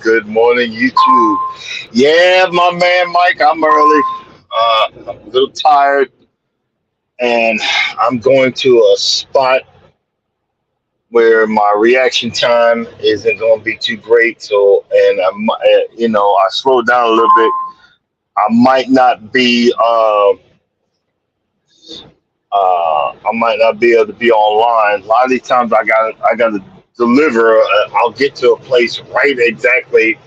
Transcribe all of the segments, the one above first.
Good morning, YouTube. Yeah, my man Mike, I'm early. I'm a little tired, and I'm going to a spot where my reaction time isn't going to be too great. So, and I slowed down a little bit. I might not be, I might not be able to be online. A lot of these times, I got to deliver. I'll get to a place right exactly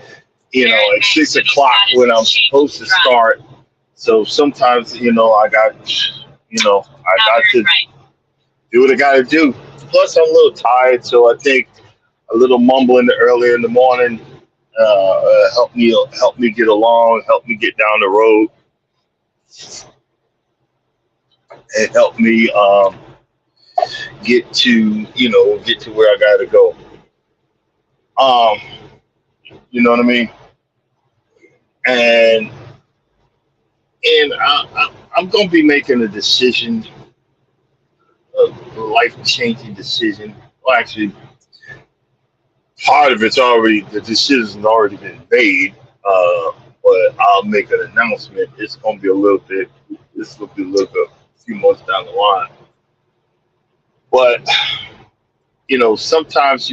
at 6 o'clock when I'm supposed to start. So sometimes, I got to do what I got to do. Plus, I'm a little tired, so I think a little mumbling earlier in the morning help me get along, help me get down the road, and help me get to where I got to go. Um, you know what I mean? And I'm gonna be making a decision, a life changing decision. Well, actually, part of the decision's already been made. But I'll make an announcement. This will be a little bit, a few months down the line. But sometimes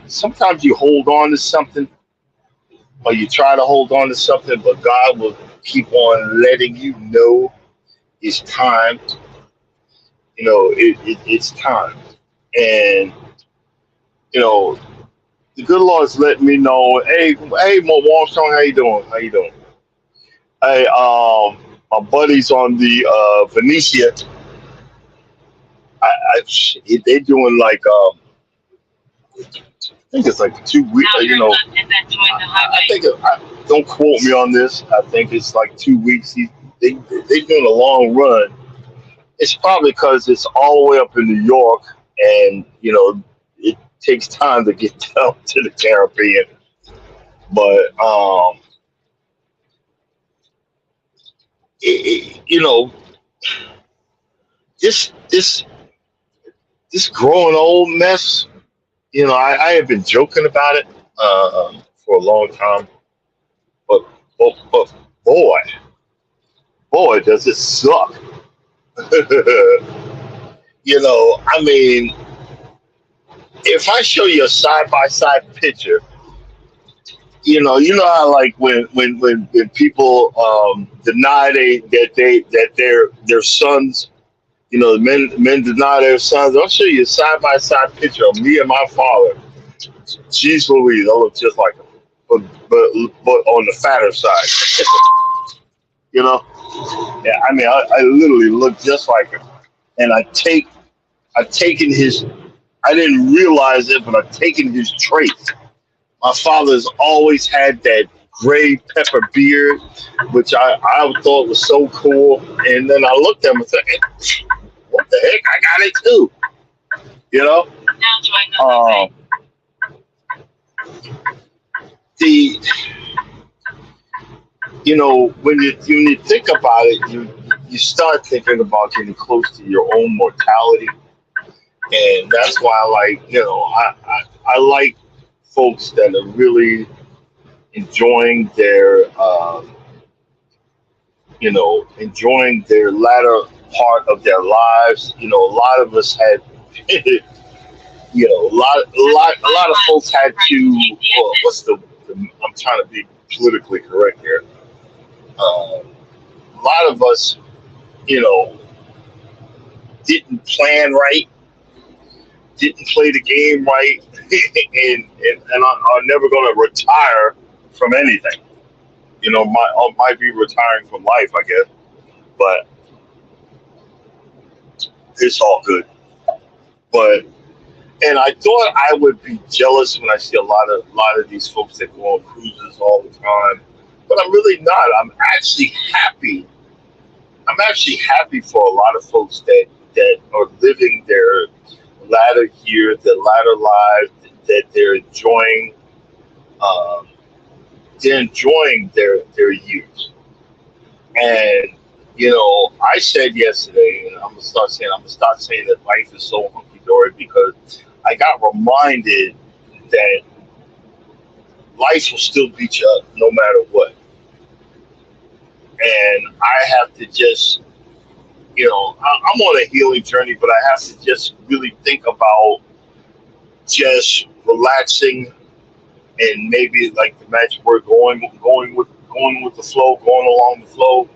sometimes you hold on to something, or you try to hold on to something, but God will keep on letting you know it's time. It's time, and you know the good Lord's letting me know. Hey, Mo Armstrong, how you doing? How you doing? Hey, my buddies on the Venetia, they're doing like I think it's like 2 weeks. I think don't quote me on this. I think it's like 2 weeks. They doing a long run. It's probably because it's all the way up in New York, and it takes time to get down to the Caribbean. But you know, this this growing old mess. I have been joking about it for a long time, but but boy, does it suck. I mean, if I show you a side by side picture, how like when people deny that their sons, men deny their sons. I'll show you a side by side picture of me and my father. Jeez Louise, I look just like him, but but on the fatter side. you know, yeah. I mean, I literally look just like him, and I've taken his. I didn't realize it, but I've taken his traits. My father's always had that gray pepper beard, which I thought was so cool. And then I looked at him and said, "Hey, what the heck? I got it too." You know, um, the when you think about it, you start thinking about getting close to your own mortality, and that's why I like I like folks that are really enjoying their latter part of their lives. A lot of us had a lot of folks had to. What's the I'm trying to be politically correct here. A lot of us, you know, didn't plan right, didn't play the game right, and are never going to retire from anything. Might be retiring from life, I guess, but it's all good. But and I thought I would be jealous when I see a lot of these folks that go on cruises all the time, but I'm really not. I'm actually happy for a lot of folks that are living their latter years, their latter lives, that um, they're enjoying their years. And I said yesterday, and I'm gonna start saying that life is so hunky dory because I got reminded that life will still beat you up no matter what. And I have to just, I'm on a healing journey, but I have to just really think about just relaxing and maybe like the magic word going with the flow, going along the flow,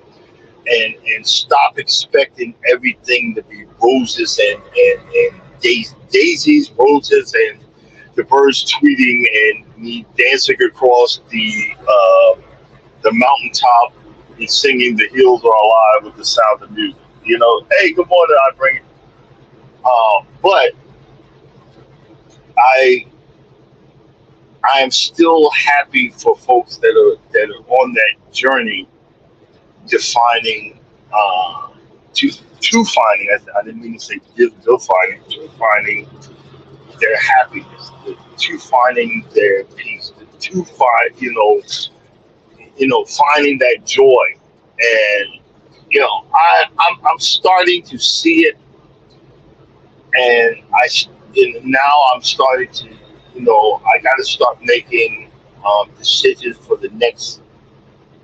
and stop expecting everything to be roses and daisies, roses, and the birds tweeting and me dancing across the mountaintop and singing "The Hills Are Alive" with the sound of music. Hey, good morning, I bring it. But I I am still happy for folks that are on that journey defining to finding. I didn't mean to say defining, to finding their happiness, to finding their peace, to find finding that joy. And I'm starting to see it, and now I'm starting to I got to start making decisions for the next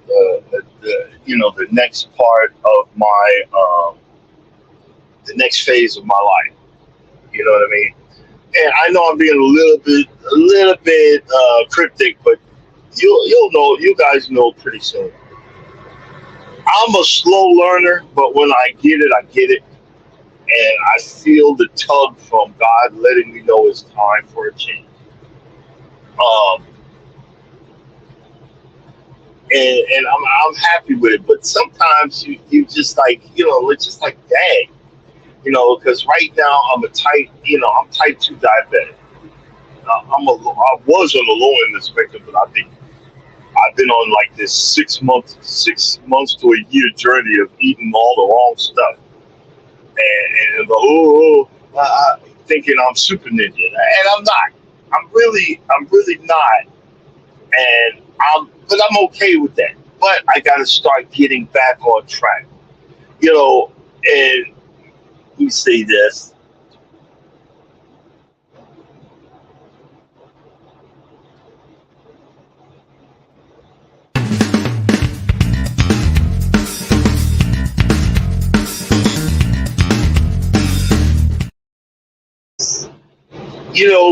the next part of my the next phase of my life. You know what I mean? And I know I'm being a little bit cryptic, but you'll know, you guys know pretty soon. I'm a slow learner, but when I get it, I get it, and I feel the tug from God letting me know it's time for a change. Um, and I'm happy with it, but sometimes you just like it's just like dang, because right now I'm type 2 diabetic. I was on the low end of the spectrum, but I've been on like this 6 months to a year journey of eating all the wrong stuff, thinking I'm super ninja, and I'm not. I'm really not, but I'm okay with that. But I got to start getting back on track, and we say this.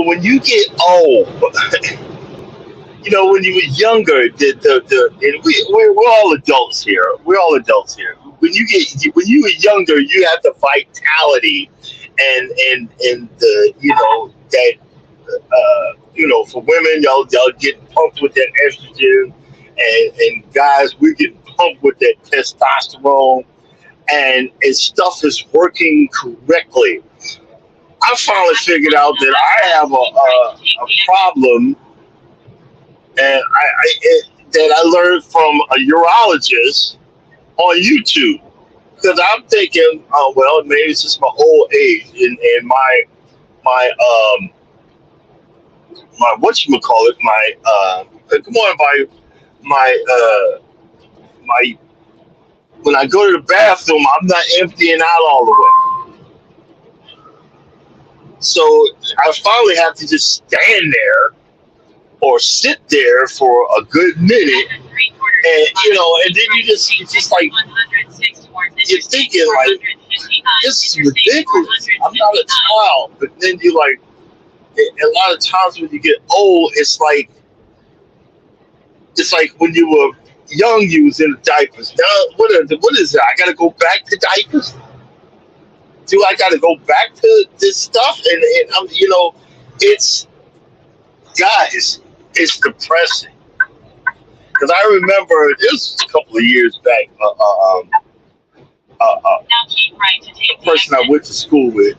When you get old, when you were younger, and we're all adults here. We're all adults here. When you were younger, you have the vitality and the that for women, y'all getting pumped with that estrogen, and guys, we're getting pumped with that testosterone, and stuff is working correctly. I finally figured out that I have a problem, and that I learned from a urologist on YouTube. Because I'm thinking, oh well, maybe it's just my old age and my my my whatchamacallit, my come on, my when I go to the bathroom, I'm not emptying out all the way. So I finally have to just stand there or sit there for a good minute, and and then it's just like you're thinking like this is ridiculous. I'm not a child, but then you like a lot of times when you get old, it's like when you were young, you was in the diapers. Now what is it? I got to go back to diapers. Do I got to go back to this stuff? And I'm it's guys, it's depressing. Because I remember this a couple of years back, a person I went to school with,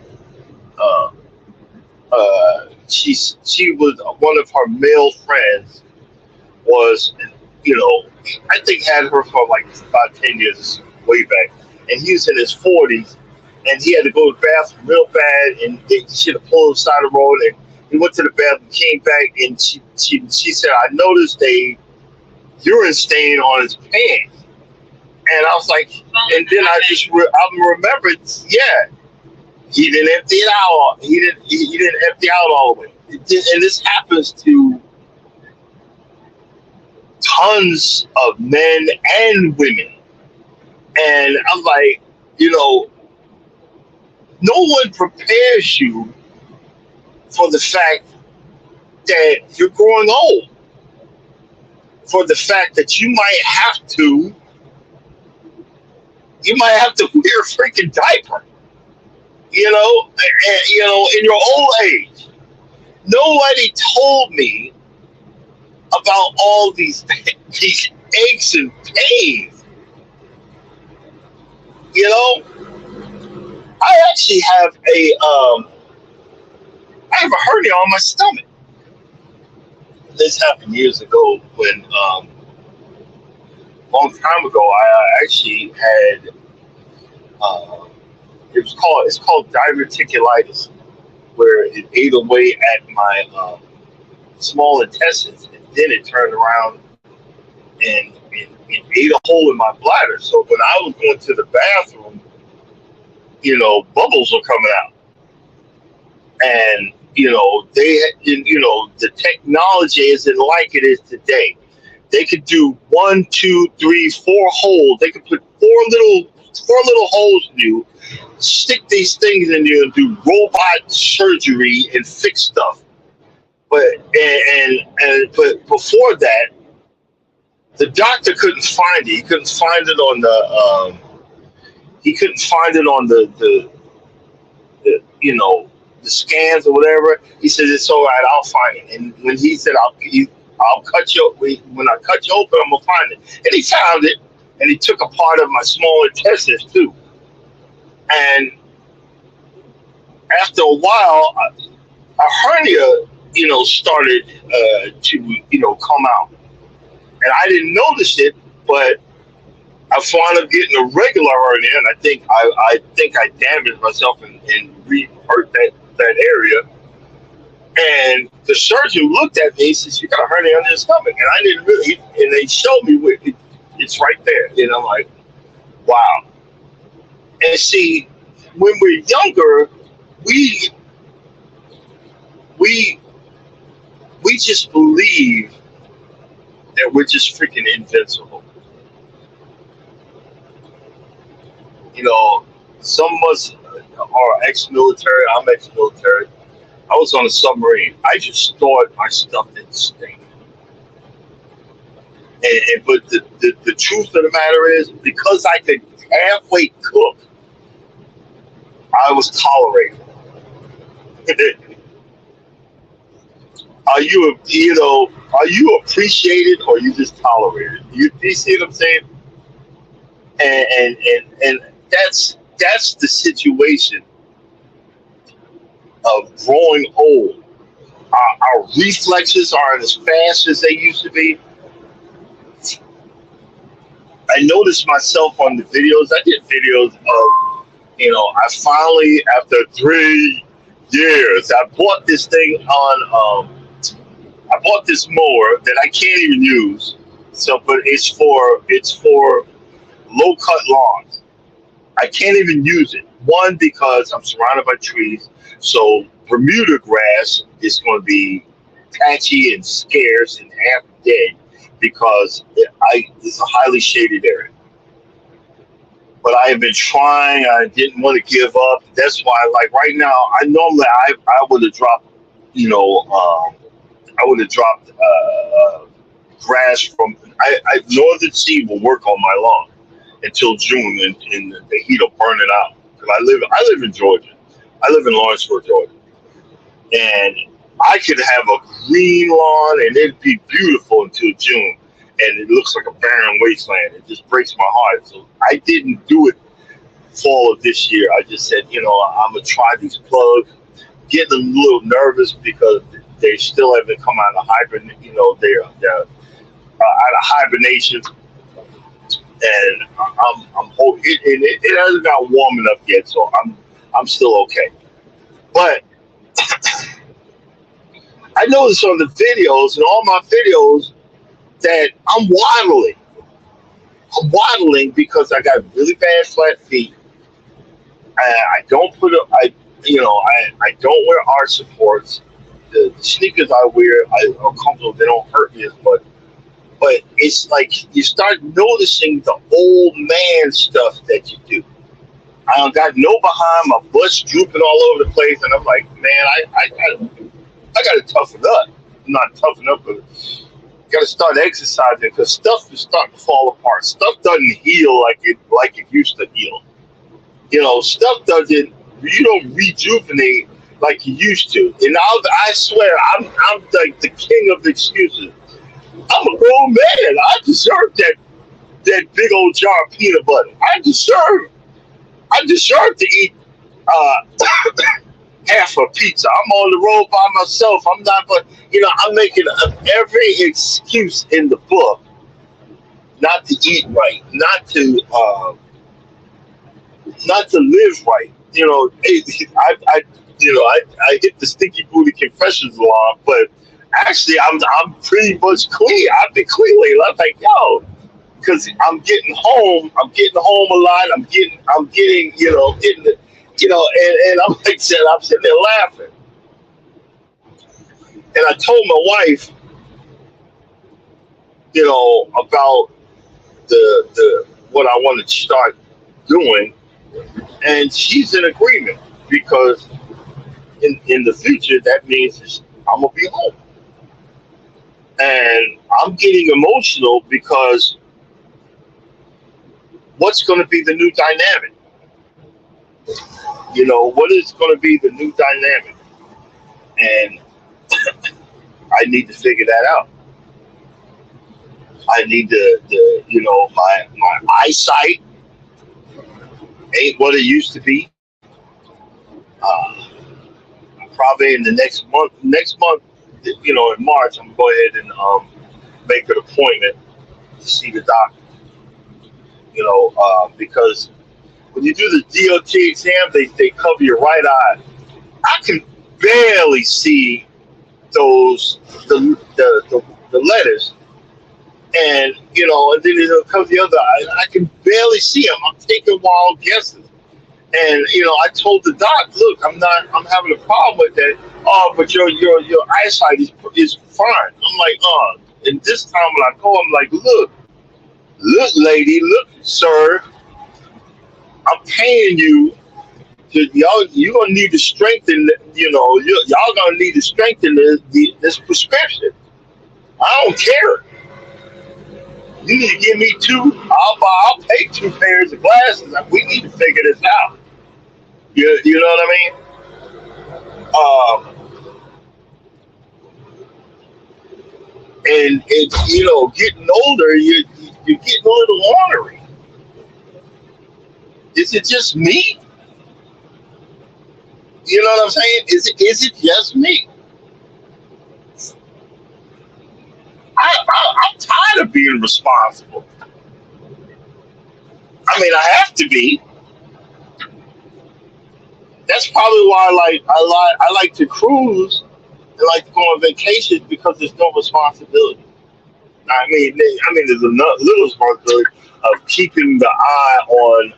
she was one of her male friends was, I think had her for like about 10 years, way back, and he was in his 40s, and he had to go to the bathroom real bad, and she had to pull aside the road, and he went to the bathroom, came back, and she said, I noticed a urine stain on his pants. And I was like, and then I remembered, yeah, he didn't empty it out. He didn't empty out all the way. And this happens to tons of men and women. And I'm like, no one prepares you for the fact that you're growing old, for the fact that you might have to wear a freaking diaper, in your old age. Nobody told me about all these aches and pains. I actually have I have a hernia on my stomach. This happened years ago when long time ago I actually had it's called diverticulitis, where it ate away at my small intestines, and then it turned around and it ate a hole in my bladder. So when I was going to the bathroom, bubbles were coming out, and the technology isn't like it is today. They could do 1, 2, 3, 4 holes. They could put four little holes in you, stick these things in you, and do robot surgery and fix stuff. But but before that, the doctor couldn't find it. He couldn't find it on the the scans or whatever. He said, it's all right, I'll find it. And when he said, I'll cut you, when I cut you open, I'm gonna find it. And he found it, and he took a part of my small intestines too. And after a while, a hernia, started to come out, and I didn't notice it, but I wound up getting a regular hernia, and I think I damaged myself and hurt that area. And the surgeon looked at me. He says, "You got a hernia under your stomach," and I didn't really. And they showed me it's right there, and I'm like, "Wow." And see, when we're younger, we just believe that we're just freaking invincible. Some of us are ex-military. I'm ex-military. I was on a submarine. I just thought my stuff didn't stink. But the truth of the matter is, because I could halfway cook, I was tolerated. Are you appreciated, or you just tolerated? Do you see what I'm saying? And that's the situation of growing old. Our reflexes aren't as fast as they used to be. I noticed myself on the videos. I did videos of, I finally, after years. I bought this thing on. I bought this mower that I can't even use. So, but it's for low cut lawns. I can't even use it. One, because I'm surrounded by trees, so Bermuda grass is going to be patchy and scarce and half dead because it's a highly shaded area. But I have been trying. I didn't want to give up. That's why, like right now, I would have dropped, you know, I would have dropped grass from. Northern Sea will work on my lawn until June, and the heat will burn it out. Because I live in Georgia. I live in Lawrenceburg, Georgia, and I could have a green lawn and it'd be beautiful until June, and it looks like a barren wasteland. It just breaks my heart. So I didn't do it fall of this year. I just said, I'm gonna try these plugs. Getting a little nervous because they still haven't come out of hibernation. They're out of hibernation, and I'm hoping it hasn't got warm enough yet, so I'm still okay. But I noticed on the videos and all my videos that I'm waddling. I'm waddling because I got really bad flat feet. I don't put a, I don't wear arch supports. The sneakers I wear are comfortable. They don't hurt me as much. But it's like you start noticing the old man stuff that you do. I don't got no behind, my butt's drooping all over the place, and I'm like, man, I got to toughen up. I'm not toughen up, but got to start exercising because stuff is starting to fall apart. Stuff doesn't heal like it used to heal. Stuff doesn't. You don't rejuvenate like you used to. And I swear, I'm like the king of excuses. I'm a grown man. I deserve that big old jar of peanut butter. I deserve to eat uh, half a pizza. I'm on the road by myself. I'm not, but I'm making every excuse in the book not to eat right, not to live right. I hit the stinky booty confessions alarm, but actually I'm pretty much clean. I've been clean lately. I'm like, yo, because I'm getting home a lot. Getting the, and I'm sitting there laughing. And I told my wife, about the what I want to start doing, and she's in agreement because in the future that means I'm gonna be home, and I'm getting emotional because what's going to be the new dynamic? What is going to be the new dynamic? And I need to figure that out. I need my eyesight ain't what it used to be. Uh, Probably in the next month, in March, I'm going to go ahead and make an appointment to see the doctor. Because when you do the DOT exam, they cover your right eye. I can barely see those the letters, and then it'll cover the other eye. I can barely see them. I'm taking wild guesses, and I told the doc, look, I'm having a problem with that. Oh, but your eyesight is fine. I'm like, oh, and this time when I go, I'm like, look, lady, look, sir, I'm paying you. You're gonna need to strengthen. Y'all gonna need to strengthen this prescription. I don't care. You need to give me two. I'll pay 2 pairs of glasses. We need to figure this out. You know what I mean? And it's getting older. You're getting a little ornery. Is it just me? You know what I'm saying? Is it just me? I'm tired of being responsible. I mean, I have to be. That's probably why I like to cruise and like to go on vacations because there's no responsibility. There's a little responsibility of keeping the eye on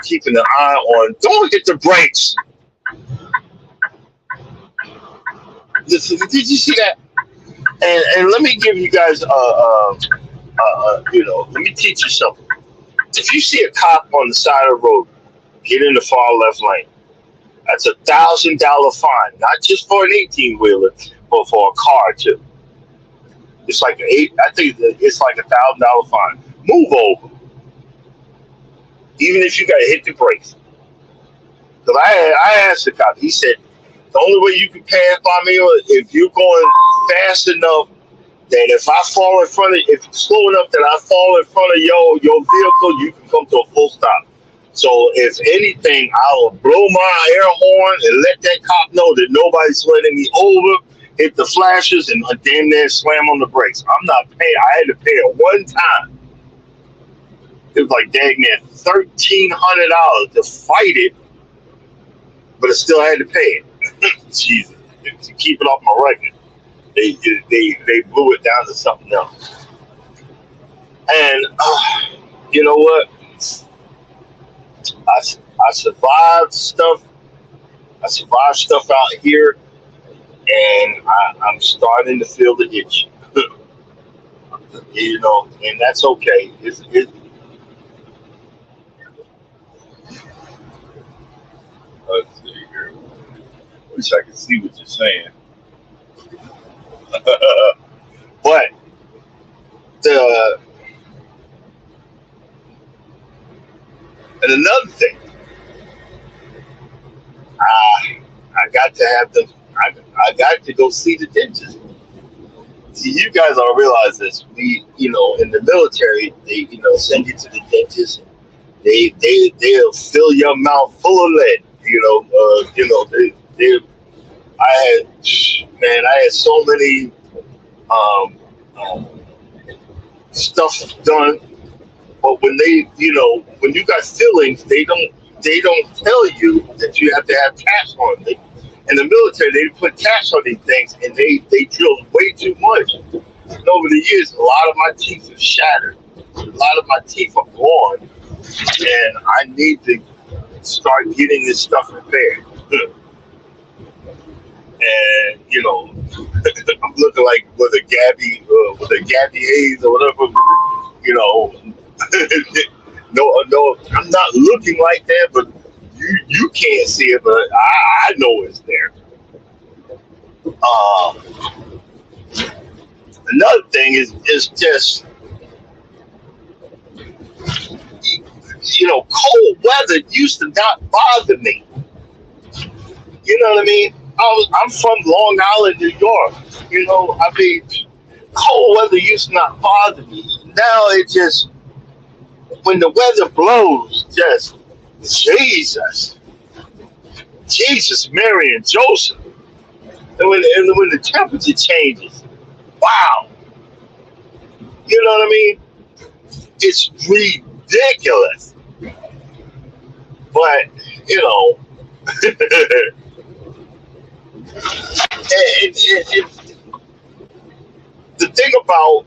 keeping the eye on. Don't hit the brakes. Did you see that? And let me give you guys let me teach you something. If you see a cop on the side of the road, get in the far left lane. That's $1,000 fine, not just for an 18-wheeler, but for a car too. It's like I think it's like $1,000 fine. Move over, even if you got to hit the brakes. Because I asked the cop. He said the only way you can pass by me is if you're going fast enough that if I fall in front of, if it's slow enough that I fall in front of your vehicle, you can come to a full stop. So if anything, I'll blow my air horn and let that cop know that nobody's letting me over, hit the flashers, and damn near slam on the brakes. I'm not paying. I had to pay it one time. It was like dang near $1,300 to fight it, but I still had to pay it. Jesus, to keep it off my record. They blew it down to something else. And you know what? I survived stuff. I survived stuff out here, and I'm starting to feel the itch. And that's okay. Let's see here. Wish I could see what you're saying. But and another thing, I got to have them. I got to go see the dentist. See, you guys don't realize this. We, in the military, they, send you to the dentist. They'll fill your mouth full of lead. I had so many stuff done, but when when you got fillings, they don't tell you that you have to have caps on them. In the military, they put caps on these things, and they drill way too much. And over the years, a lot of my teeth have shattered. A lot of my teeth are gone, and I need to start getting this stuff repaired. And I'm looking like with a Gabby Hayes or whatever. No, I'm not looking like that, but you can't see it, but I know it's there. Another thing is just cold weather used to not bother me. You know what I mean? I'm from Long Island, New York. Cold weather used to not bother me. Now it just, when the weather blows, just Jesus, Mary and Joseph. And when the temperature changes, wow. You know what I mean? It's ridiculous. But, the thing about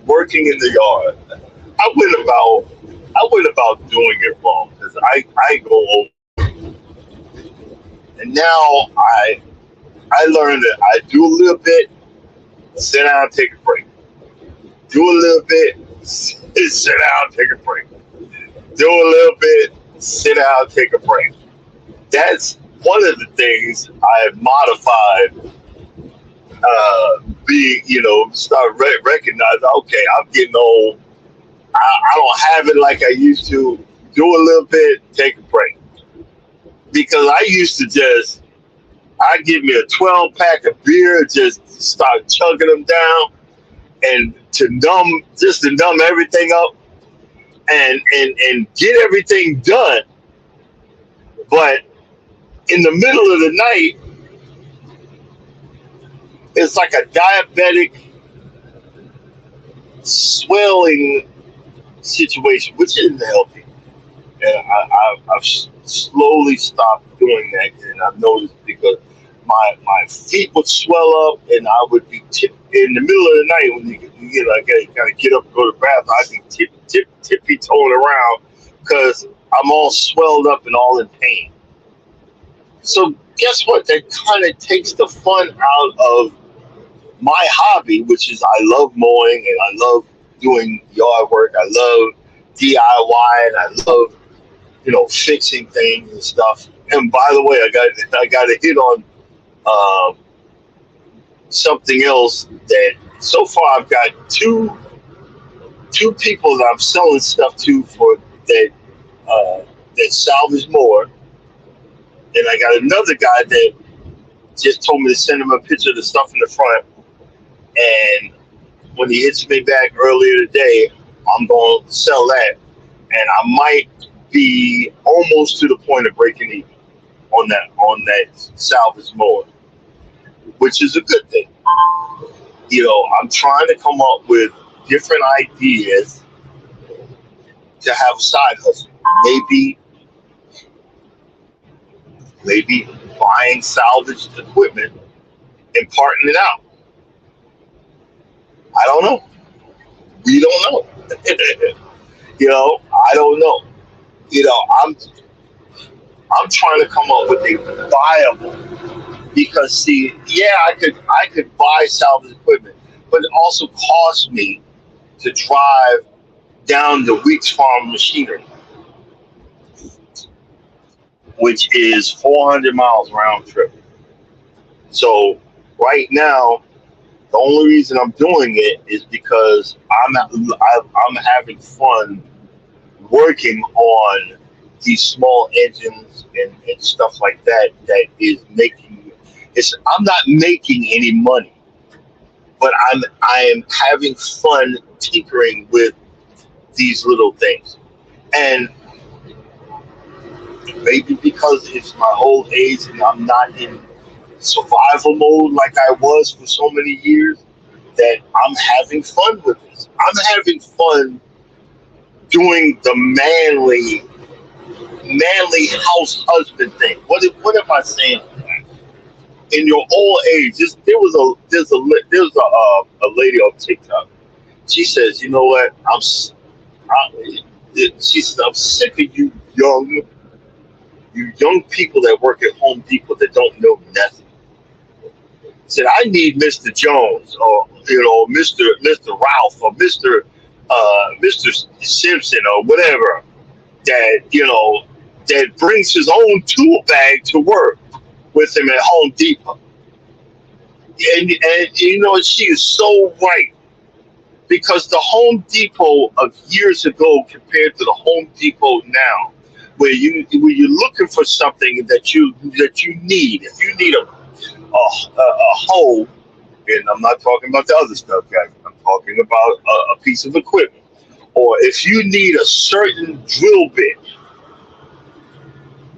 working in the yard, I went about doing it wrong because I go over, and now I learned that I do a little bit, sit down, take a break. Do a little bit, sit down, take a break. Do a little bit, sit down, take a break. That's one of the things I have modified. Start recognizing, okay, I'm getting old. I don't have it like I used to. Do a little bit, take a break. Because I used to I give me a 12-pack of beer, just start chugging them down, and to numb everything up, and get everything done. But in the middle of the night, it's like a diabetic swelling situation, which isn't healthy. and I've slowly stopped doing that, and I've noticed because my feet would swell up, and I would be in the middle of the night when you get like kind of get up and go to the bathroom. I can tippy toeing around because I'm all swelled up and all in pain. So guess what? That kind of takes the fun out of my hobby, which is I love mowing and I love doing yard work. I love DIY and I love fixing things and stuff. And by the way, I got to hit on um, something else that so far I've got two people that I'm selling stuff to for that that salvage more, and I got another guy that just told me to send him a picture of the stuff in the front. And when he hits me back earlier today, I'm going to sell that, and I might be almost to the point of breaking even on that salvage mower, which is a good thing. I'm trying to come up with different ideas to have a side hustle. Maybe buying salvaged equipment and parting it out. I don't know. We don't know. I don't know. I'm trying to come up with a viable, because see, yeah, I could buy salvage equipment, but it also costs me to drive down the Weeks Farm machinery, which is 400 miles round trip. So right now, the only reason I'm doing it is because I'm having fun working on these small engines and stuff like that. That is making I'm not making any money, but I am having fun tinkering with these little things. And maybe because it's my old age and I'm not in survival mode like I was for so many years, that I'm having fun with this. I'm having fun doing the manly house husband thing. What am I saying? In your old age, there's a lady on TikTok. She says, you know what? She says, I'm sick of you young people that work at Home Depot that don't know nothing. Said I need Mr. Jones, or Mr. Ralph, or Mr. Simpson, or whatever, that brings his own tool bag to work with him at Home Depot. And she is so right, because the Home Depot of years ago compared to the Home Depot now, where you're looking for something that you need. If you need a hoe, and I'm not talking about the other stuff, guys. I'm talking about a piece of equipment. Or if you need a certain drill bit,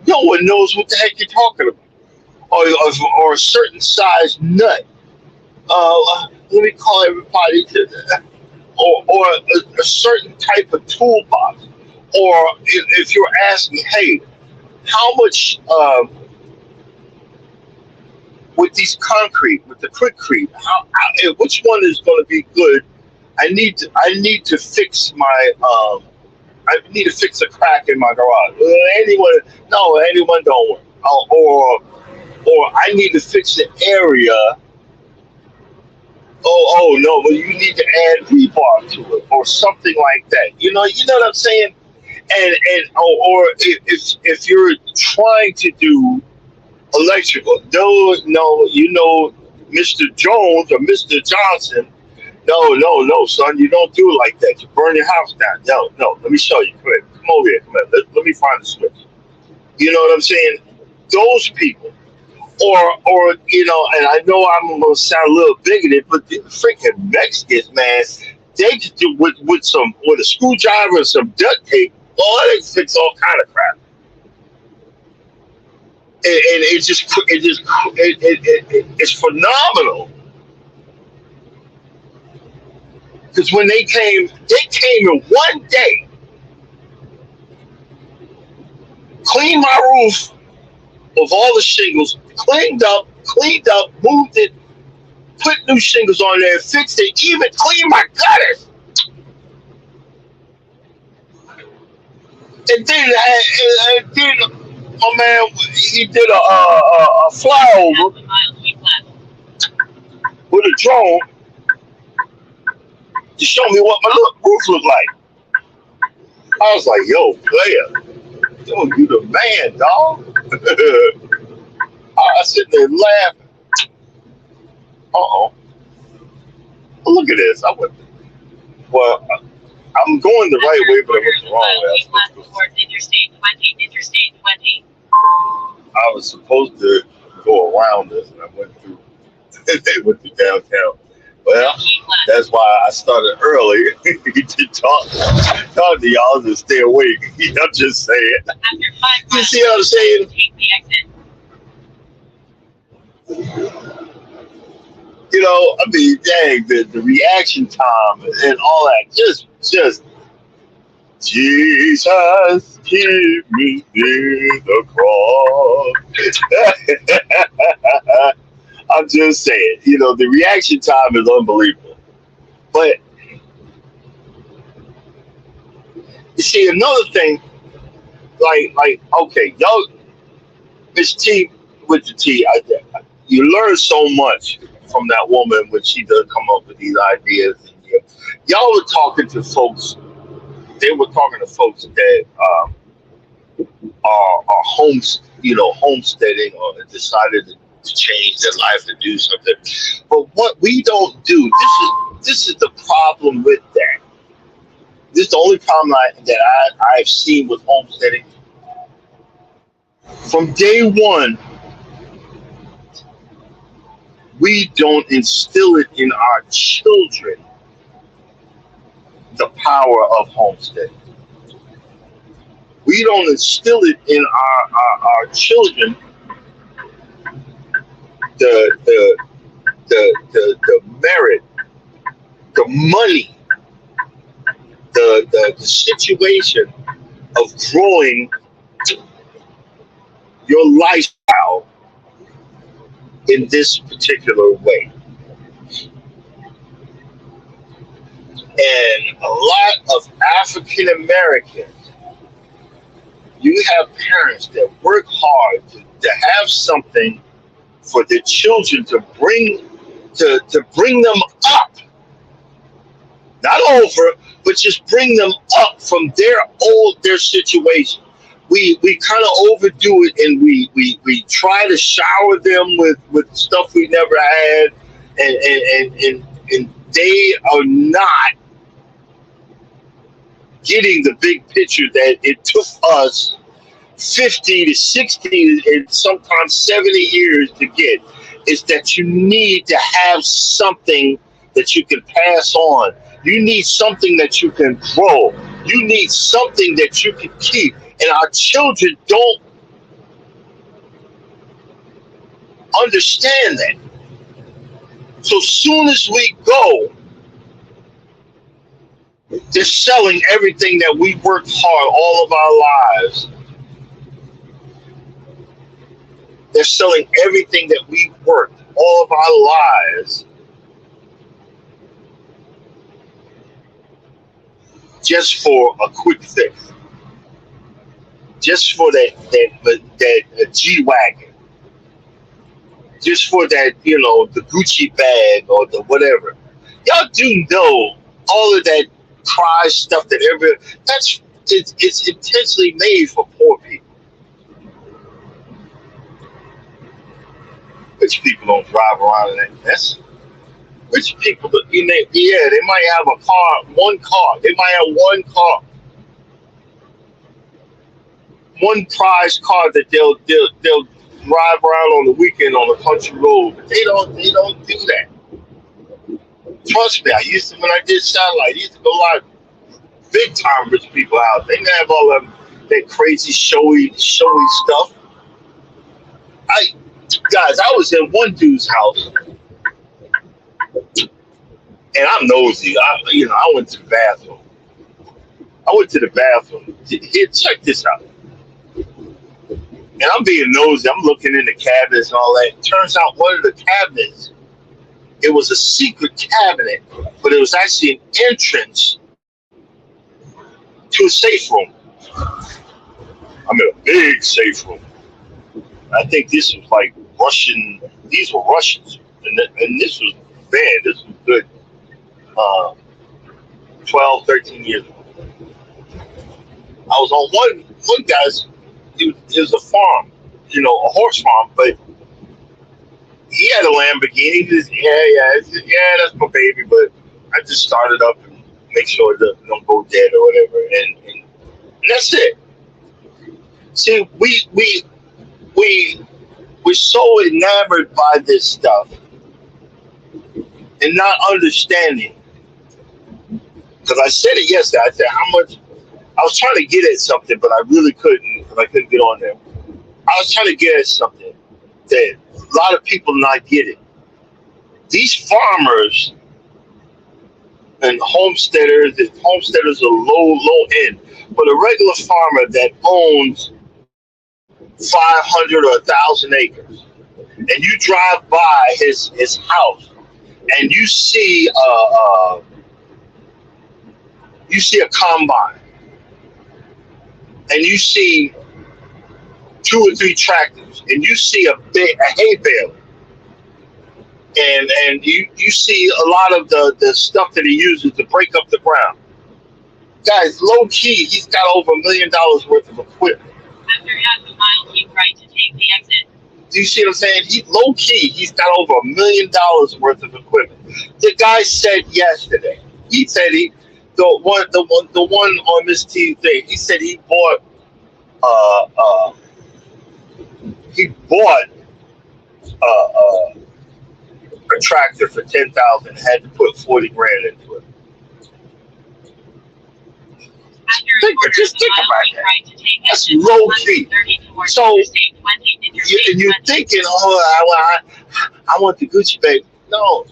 no one knows what the heck you're talking about. Or a certain size nut. Let me call everybody to that. Or a certain type of toolbox. Or if you're asking, hey, how much with these concrete, with the quickcrete, which one is going to be good? I need to fix my I need to fix a crack in my garage. Anyone don't work. Or I need to fix the area. Oh no, but you need to add rebar to it or something like that. You know what I'm saying? Or if you're trying to do electrical, no, Mr. Jones or Mr. Johnson, no, son, you don't do it like that. You burn your house down. No, let me show you. Come here, come over here, come here. Let me find the switch. You know what I'm saying? Those people. Or and I know I'm gonna sound a little bigoted, but the freaking Mexicans, man, they just do with a screwdriver and some duct tape. Oh, they fix all kind of crap, and it's phenomenal. Because when they came in one day. cleaned my roof of all the shingles, cleaned up, moved it, put new shingles on there, fixed it, even cleaned my gutters. And then my man, he did a flyover with a drone to show me what my roof looked like. I was like, yo, player, yo, you the man, dog. I sit there laughing. Uh-oh. Look at this. I went, well, I'm going the right way, but I went the wrong way. Interstate 20. I was supposed to go around this, and I went through. They went to downtown. Well, that's why I started early to talk to y'all to stay awake. I'm just saying. You see what I'm saying? You know, I mean, dang, the reaction time and all that, just Jesus, keep me near the cross. I'm just saying, you know, the reaction time is unbelievable. But you see, another thing, like, okay, y'all, Miss T with the T, you learn so much from that woman when she does come up with these ideas. And, y'all were talking to folks. They were talking to folks that are homesteading or decided to change their life to do something. But what we don't do, this is the problem with that. This is the only problem that I've seen with homesteading. From day one, we don't instill it in our children, the power of homesteading. We don't instill it in our children the merit, the money, the situation of growing your lifestyle in this particular way. And a lot of African Americans, you have parents that work hard to have something for their children to bring them up, not over, but just bring them up from their situation. We kind of overdo it, and we try to shower them with stuff we never had, and they are not getting the big picture that it took us 50 to 60 and sometimes 70 years to get. Is that you need to have something that you can pass on. You need something that you can grow. You need something that you can keep. And our children don't understand that. So soon as we go, they're selling everything that we worked hard all of our lives. They're selling everything that we worked all of our lives just for a quick fix. Just for that G-Wagon. Just for that, the Gucci bag or the whatever. Y'all do know all of that prize stuff it's intentionally made for poor people. Rich people don't drive around in that mess. Rich people, they might have one car. They might have one car. One prize car that they'll drive around on the weekend on the country road. But they don't do that. Trust me, when I did satellite, I used to go a lot of big time rich people out. They didn't have all of that crazy showy stuff. I was in one dude's house, and I'm nosy. I went to the bathroom. Here, check this out. And I'm being nosy. I'm looking in the cabinets and all that. Turns out one of the cabinets, it was a secret cabinet, but it was actually an entrance to a safe room. I mean, a big safe room. I think this was like Russian. These were Russians, and this was, man, this was good. 12, 13 years ago. I was on one guy's. It was a farm, a horse farm, but he had a Lamborghini. That's my baby. But I just started up and make sure it don't go dead or whatever, and that's it. See, we're so enamored by this stuff and not understanding. Because I said it yesterday. I said how much I was trying to get at something, but I really couldn't because I couldn't get on there. I was trying to get at something that a lot of people not get it. These farmers and homesteaders are low end, but a regular farmer that owns 500 or 1,000 acres, and you drive by his house, and you see a combine, and you see 2 or 3 tractors, and you see a hay bale, and you see a lot of the stuff that he uses to break up the ground. Guys, low key, he's got over $1 million worth of equipment. After half a mile, keep right to take the exit. Do you see what I'm saying? Low key, he's got over $1 million worth of equipment. The guy said yesterday, the one on this TV thing, he said he bought a tractor for $10,000 and had to put 40 grand into it. Just think about that. That's low key. So you're thinking, I want the Gucci bag. No.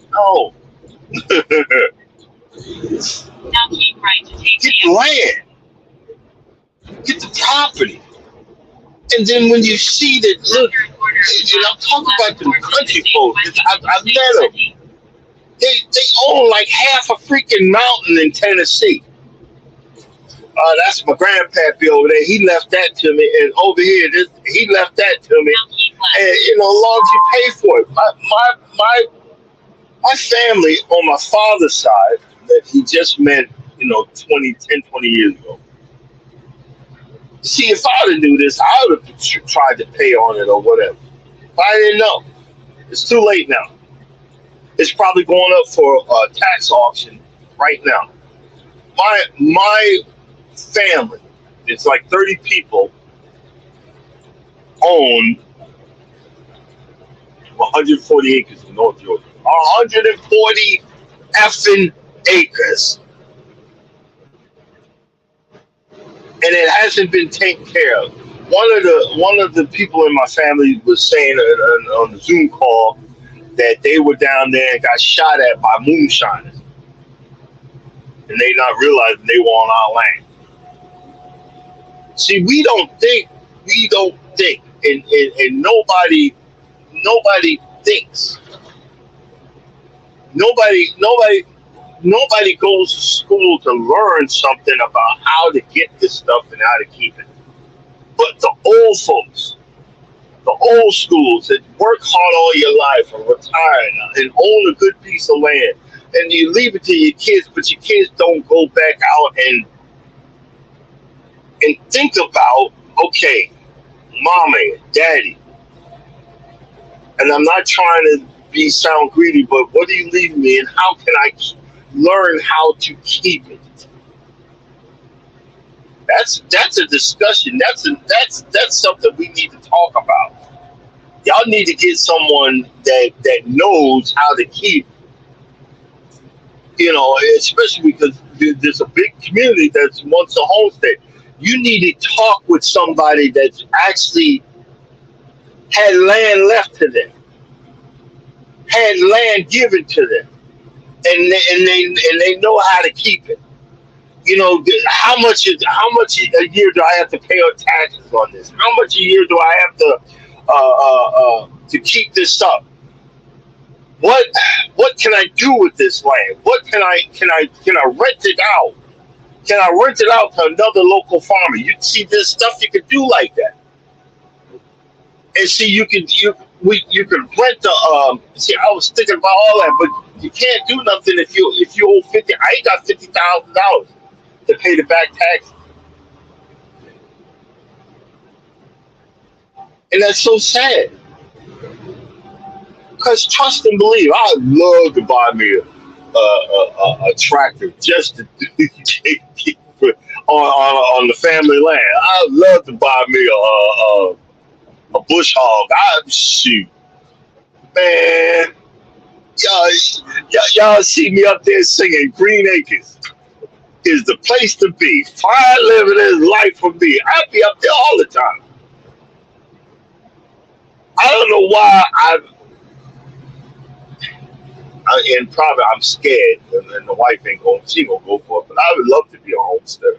Now keep right to take Get the land. Get the property. And then when you see that, look, and I'm talking about the country folks. I've met them. They own like half a freaking mountain in Tennessee. That's my grandpappy over there. He left that to me, and over here, he left that to me. And as long as you pay for it, my family on my father's side that he just met, 20 years ago. See, if I would have knew this, I would have tried to pay on it or whatever. But I didn't know. It's too late now. It's probably going up for a tax auction right now. My family, it's like 30 people, own 140 acres in North Georgia. 140 effing acres. And it hasn't been taken care of. One of the people in my family was saying on the Zoom call that they were down there and got shot at by moonshiners. And they not realizing they were on our land. See, we don't think, and nobody thinks. Nobody goes to school to learn something about how to get this stuff and how to keep it. But the old folks, the old schools that work hard all your life and retire now and own a good piece of land, and you leave it to your kids, but your kids don't go back out and think about, okay, mommy, daddy, and I'm not trying to sound greedy, but what are you leaving me, and how can I learn how to keep it? That's a discussion. That's something we need to talk about. Y'all need to get someone that knows how to keep, especially because there's a big community that wants a homestead. You need to talk with somebody that's actually had land left to them, had land given to them, and they know how to keep it. How much a year do I have to pay on taxes on this? How much a year do I have to keep this up? What what can I do with this land? What can I rent it out? Can I rent it out to another local farmer? You see, there's stuff you can do like that. And see, you can rent the See, I was thinking about all that, but you can't do nothing if you owe 50. I ain't got $50,000 to pay the back tax, and that's so sad. Because trust and believe, I'd love to buy me a tractor just to on the family land. I'd love to buy me a bush hog. I shoot, man. Y'all see me up there singing Green Acres is the place to be. Fine living is life for me. I'd be up there all the time. I don't know why and probably I'm scared, and the wife ain't going. She gonna go for it, but I would love to be a homesteader.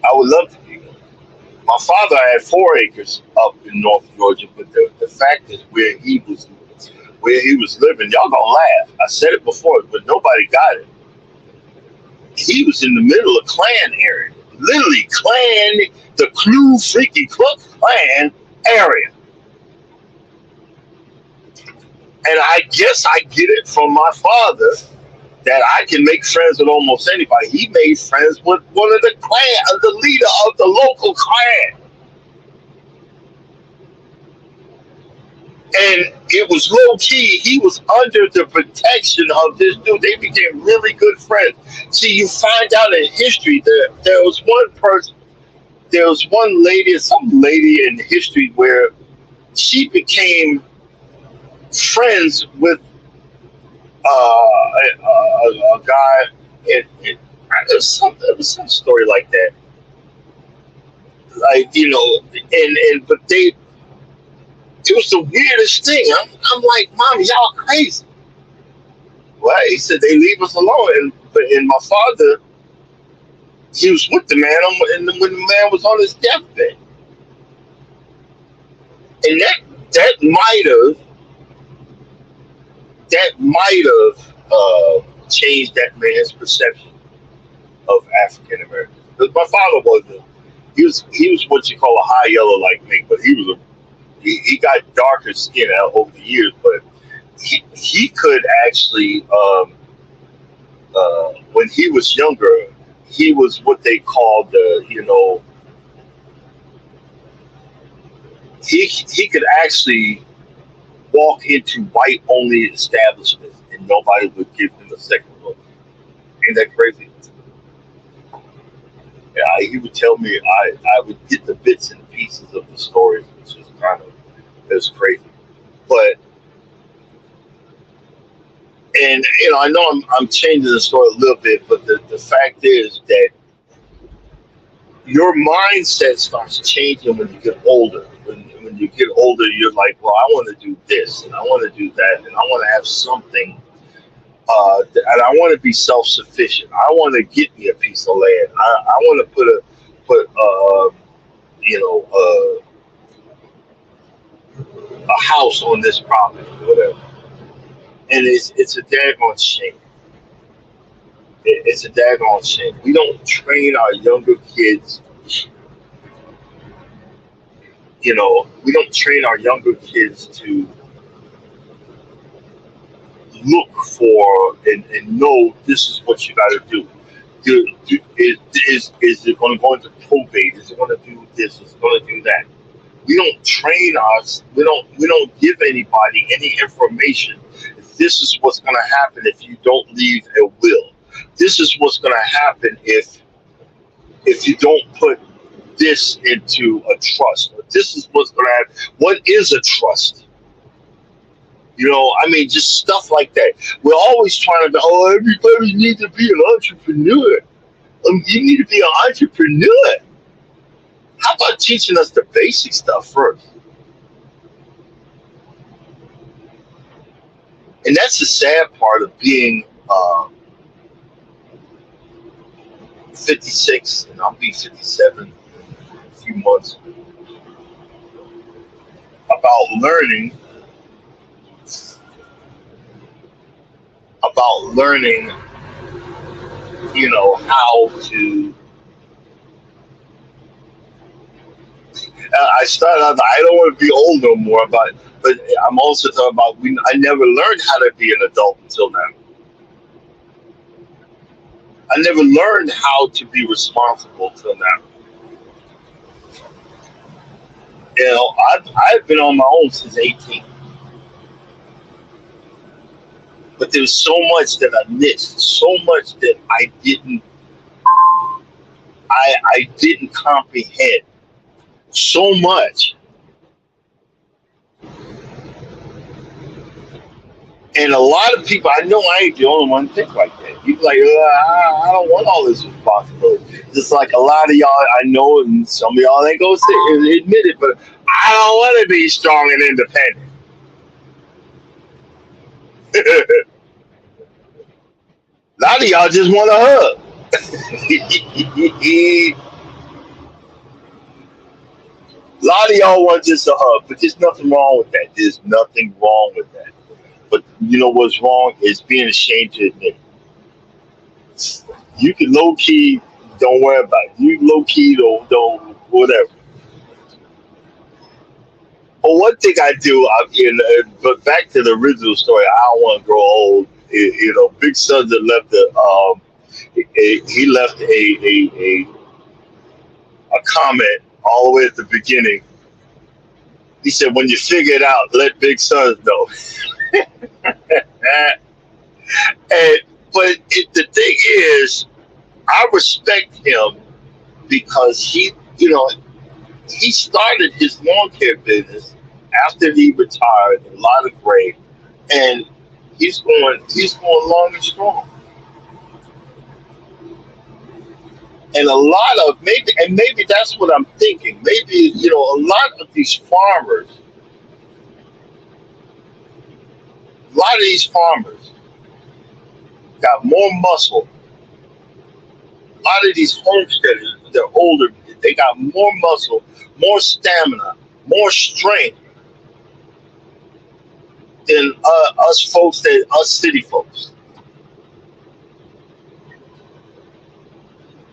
I would love to be. My father had 4 acres up in North Georgia, but the fact is where he was living. Y'all gonna laugh. I said it before, but nobody got it. He was in the middle of Klan area, literally Klan, the Ku freaking Klux Klan area. And I guess I get it from my father that I can make friends with almost anybody. He made friends with one of the leader of the local clan. And it was low key. He was under the protection of this dude. They became really good friends. See, you find out in history that there was one lady, some lady in history where she became friends with a guy. It was some story like that. Like, but it was the weirdest thing. I'm like, Mom, y'all crazy. Well, he said they leave us alone. And my father, he was with the man when the man was on his deathbed. And that might have changed that man's perception of African Americans. Because my father wasn't. He was what you call a high yellow like me, but he got darker skin over the years. But he could actually when he was younger, he was what they called he could actually walk into white only establishments and nobody would give him a second look. Ain't that crazy? Yeah, he would tell me I would get the bits and pieces of the stories, which is it was crazy. But and I know I'm changing the story a little bit, but the fact is that your mindset starts changing when you get older. When you get older, you're like, well, I want to do this, and I want to do that, and I want to have something, and I want to be self-sufficient. I want to get me a piece of land. I want to put a house on this property, whatever. And it's a daggone shame. It's a daggone shame. We don't train our younger kids. We don't train our younger kids to look for and know this is what you got to do. Is it going to go into probate? Is it going to do this? Is it going to do that? We don't train us. We don't give anybody any information. This is what's going to happen if you don't leave a will. This is what's going to happen if you don't put this into a trust. This is what's going to happen. What is a trust? Just stuff like that. We're always trying to, everybody needs to be an entrepreneur. You need to be an entrepreneur. How about teaching us the basic stuff first? And that's the sad part of being 56, and I'll be 57 in a few months. About learning, about learning, how to. I started out. I don't want to be old no more, but I'm also talking about. I never learned how to be an adult until now. I never learned how to be responsible till now. I've been on my own since 18, but there was so much that I missed, so much that I didn't comprehend, so much. And a lot of people, I know I ain't the only one think like that. You be like, I don't want all this responsibility. Just like a lot of y'all, I know, and some of y'all ain't gonna sit and admit it, but I don't want to be strong and independent. A lot of y'all just want a hug. A lot of y'all want just a hug, but there's nothing wrong with that. There's nothing wrong with that. But you know what's wrong is being ashamed to admit it. You can low key, don't worry about it. You low key, don't whatever. But one thing I do, but back to the original story, I don't want to grow old. Big Son that left he left a comment all the way at the beginning. He said, "When you figure it out, let Big Sons know." and the thing is, I respect him because he started his lawn care business after he retired, a lot of gray, and he's going long and strong. And a lot of maybe that's what I'm thinking. Maybe a lot of these farmers, got more muscle. A lot of these homesteaders, they're older, they got more muscle, more stamina, more strength than us city folks.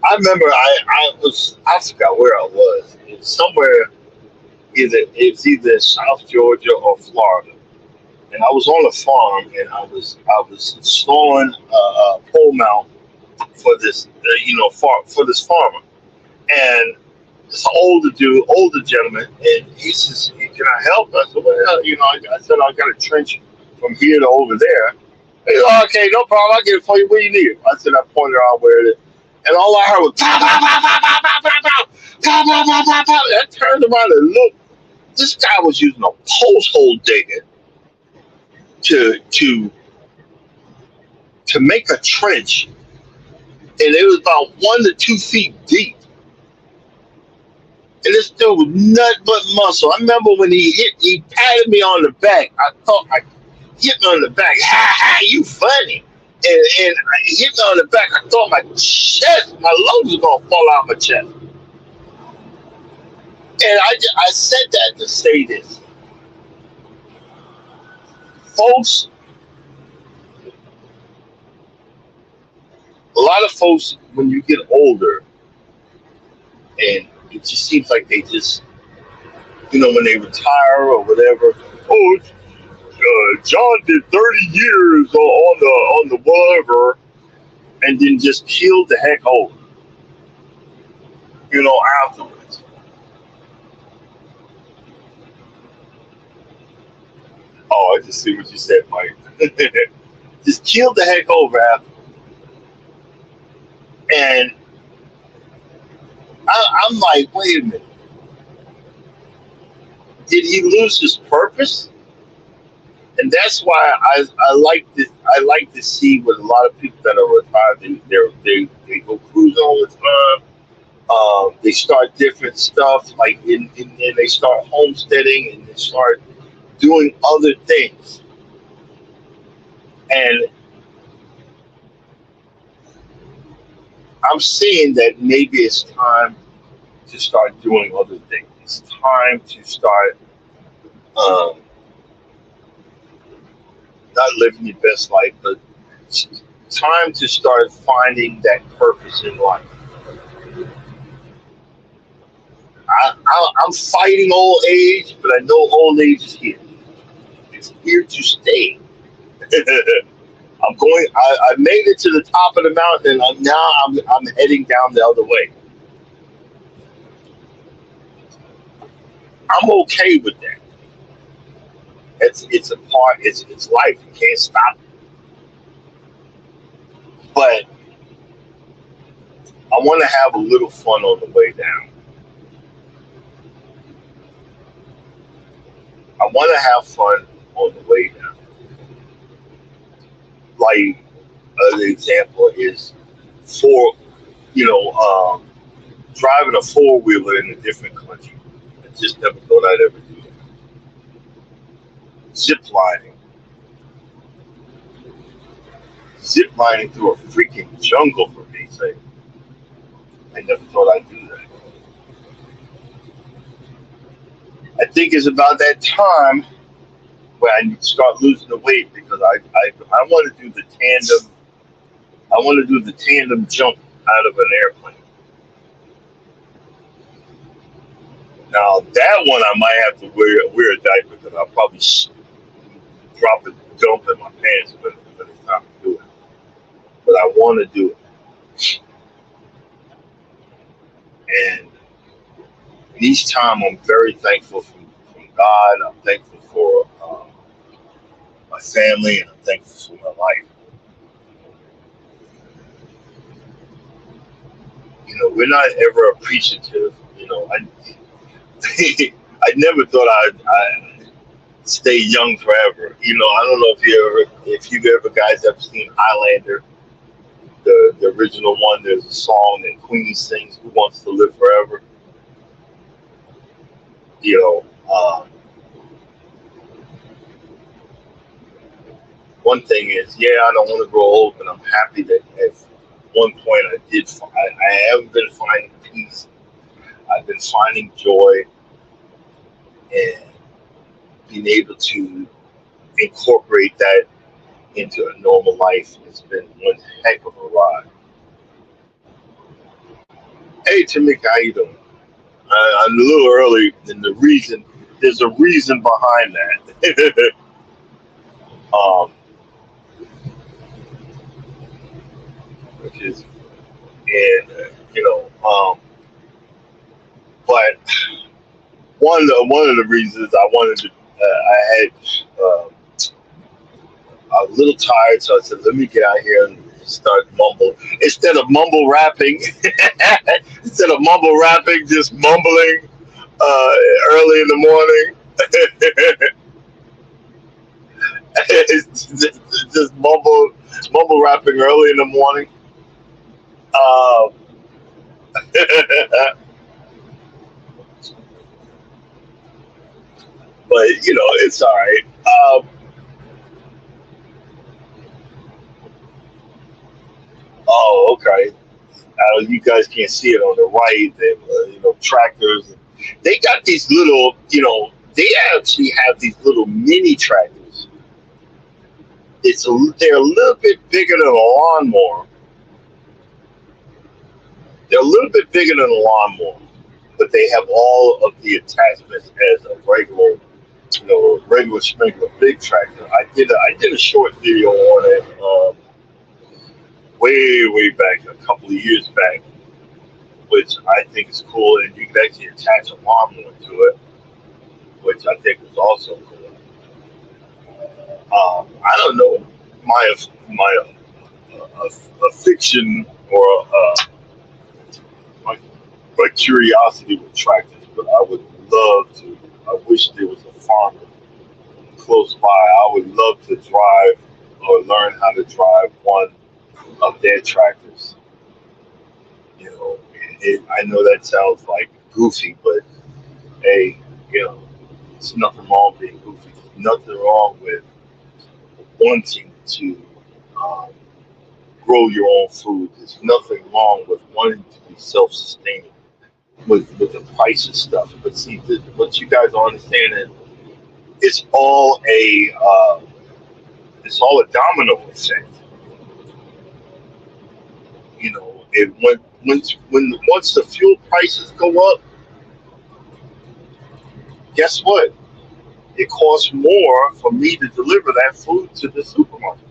I remember I forgot where I was. It was somewhere it was either South Georgia or Florida, and I was on a farm and I was installing a pole mount for this for this farmer, and this older gentleman, and he says, "Can I help?" I said, "Well, I said I got a trench from here to over there." He said, "Okay, no problem. I'll get it for you. Where you need it?" I said, I pointed out where it is. And all I heard was pow, pow, pow, pow, pow, pow, pow, pow, pow, pow, pow, pow, pow. I turned around and looked. This guy was using a post hole digger to to to make a trench, and it was about 1 to 2 feet deep. And this dude was nothing but muscle. I remember when he patted me on the back. I thought I hit me on the back. Ha ha, you funny. And he hit me on the back. I thought my lungs were gonna fall out my chest. And I said that to say this, folks. A lot of folks, when you get older, and it just seems like they just, when they retire or whatever. Oh, John did 30 years on the whatever, and then just killed the heck over, afterwards. Oh, I just see what you said, Mike. Just killed the heck over after. And I'm like, wait a minute. Did he lose his purpose? And that's why I like to see what a lot of people that are retired, they go cruising all the time. They start different stuff, like and they start homesteading and they start doing other things. And I'm saying that maybe it's time to start doing other things. It's time to start um, not living your best life, but it's time to start finding that purpose in life. I'm fighting old age, but I know old age is here. It's here to stay. I'm going. I made it to the top of the mountain, and I'm heading down the other way. I'm okay with that. It's a part. It's life. You can't stop it. But I want to have a little fun on the way down. I want to have fun on the way down. Like an example is for driving a four wheeler in a different country. I just never thought I'd ever do that. Zip lining, zip lining through a freaking jungle for me. Say, I never thought I'd do that. I think it's about that time where I need to start losing the weight because I want to do the tandem. I want to do the tandem jump out of an airplane. Now that one I might have to wear a diaper because I'll probably drop a dump in my pants when it's time to do it. But I want to do it, and each time I'm very thankful from God. I'm thankful for my family, and I'm thankful for my life. We're not ever appreciative. I never thought I'd stay young forever. I don't know if you've ever guys ever seen Highlander, the original one. There's a song that Queen sings, "Who Wants to Live Forever." You know, one thing is, yeah, I don't want to grow old, but I'm happy that at one point I did. I have been finding peace. I've been finding joy and being able to incorporate that into a normal life. It's been one heck of a ride. Hey, Tamika, how you doing? I'm a little early, and there's a reason behind that, um, which is, and but one of the reasons I wanted to, I had I was a little tired, so I said, let me get out here and start mumble instead of mumble rapping. Instead of mumble rapping, just mumbling early in the morning. It's just mumble rapping early in the morning. Um, but it's all right. Oh, okay. You guys can't see it on the right. They, tractors. They got these little, they actually have these little mini tractors. They're a little bit bigger than a lawnmower. They're a little bit bigger than a lawnmower, but they have all of the attachments as a regular sprinkler big tractor. I did a short video on it way back, a couple of years back, which I think is cool, and you can actually attach a lawnmower to it, which I think is also cool. I don't know my fiction or my, my curiosity with tractors, but I would love to. I wish there was a farm close by. I would love to drive or learn how to drive one of their tractors. I know that sounds like goofy, but hey, there's nothing wrong being goofy. There's nothing wrong with wanting to um, grow your own food. There's nothing wrong with wanting to be self-sustaining with the price of stuff. But see, what you guys don't understand is it's all a domino effect. You know, once the fuel prices go up, guess what? It costs more for me to deliver that food to the supermarket.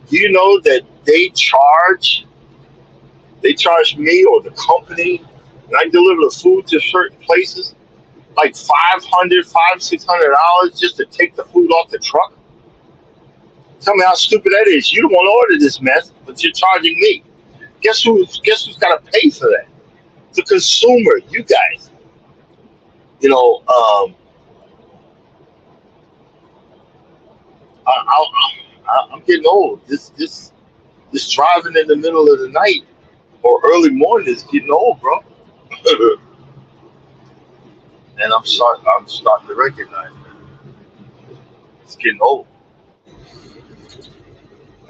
Do you know that they charge me or the company when I deliver the food to certain places like $600 just to take the food off the truck? Tell me how stupid that is. You don't want to order this mess, but you're charging me. Guess who's got to pay for that? The consumer, you guys. You know, I'm getting old. This driving in the middle of the night or early morning is getting old, bro. And I'm starting to recognize that it's getting old. I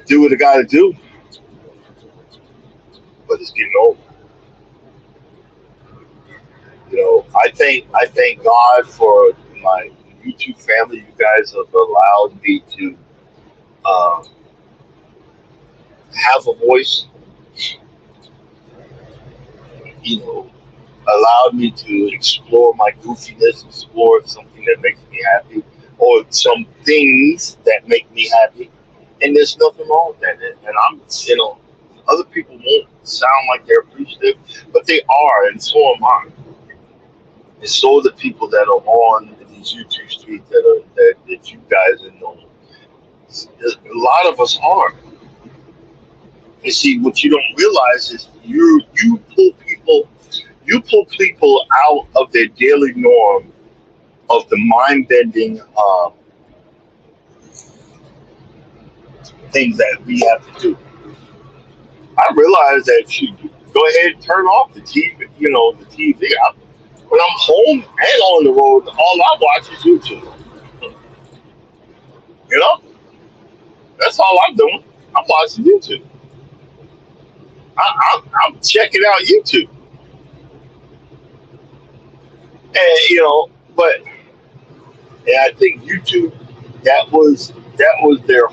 do what I got to do, but it's getting old. You know, I thank God for my YouTube family. You guys have allowed me to um, have a voice. You know, allowed me to explore my goofiness, explore something that makes me happy, or some things that make me happy. And there's nothing wrong with that. And other people won't sound like they're appreciative, but they are, and so am I. And so are the people that are on these YouTube streets that you guys know. A lot of us are. You see, what you don't realize is you pull people out of their daily norm of the mind bending things that we have to do. I realize that if you go ahead and turn off the TV, the TV. When I'm home and on the road, all I watch is YouTube. You know, that's all I'm doing. I'm watching YouTube. I'm checking out YouTube, and but I think YouTube that was their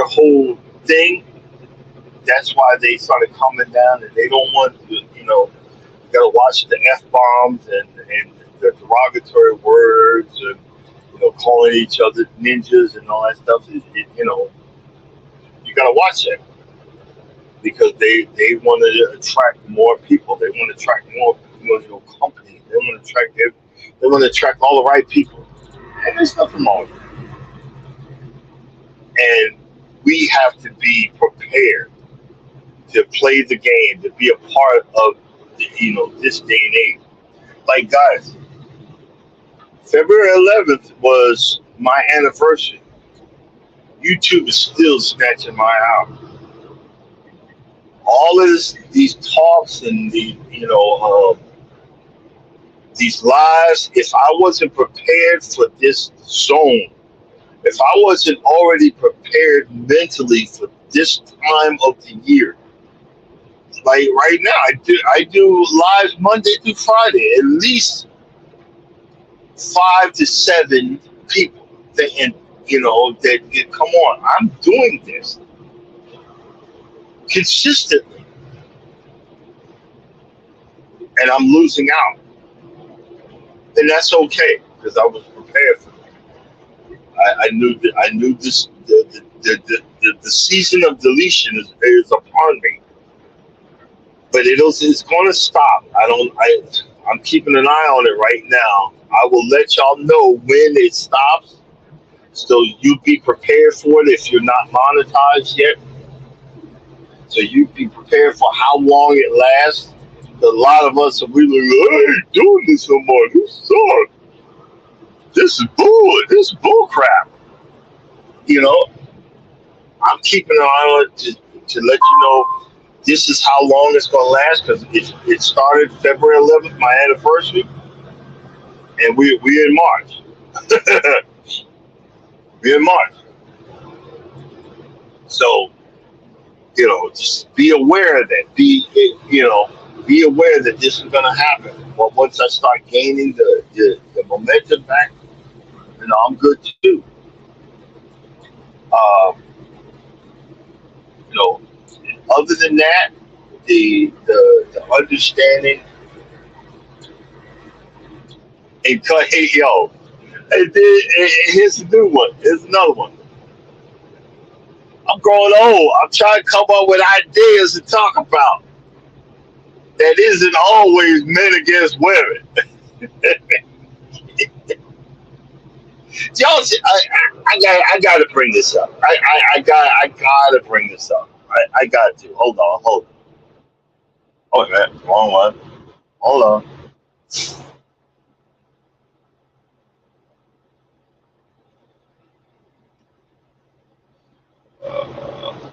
whole thing. That's why they started coming down, and they don't want to, gotta watch the f bombs and the derogatory words, and calling each other ninjas and all that stuff. You gotta watch that because they want to attract more people. They want to attract more companies. They want to attract all the right people, and there's nothing wrong with it. And we have to be prepared to play the game, to be a part of this day and age. Like, guys, February 11th was my anniversary. YouTube is still snatching my hour. All of these talks and these lives. If I wasn't prepared for this zone, if I wasn't already prepared mentally for this time of the year, like right now, I do lives Monday through Friday, at least 5 to 7 people. Come on, I'm doing this consistently, and I'm losing out, and that's okay because I was prepared for it. I knew this. The season of deletion is upon me, but it's going to stop. I'm keeping an eye on it right now. I will let y'all know when it stops, so you be prepared for it if you're not monetized yet. So you be prepared for how long it lasts. A lot of us are really like, I ain't doing this no more. This sucks. This is bull. This is bull crap. I'm keeping an eye on it to let you know this is how long it's going to last because it started February 11th, my anniversary, and we're in March. in March. So, just be aware of that. Be aware that this is going to happen. But once I start gaining the momentum back, I'm good too. Um, you know, Other than that, the understanding and cut. Hey, yo, here's the new one. Here's another one. I'm growing old. I'm trying to come up with ideas to talk about that isn't always men against women. Y'all, I got to bring this up. I got to bring this up. I got to. Hold on. Oh man, wrong one. Hold on. Uh,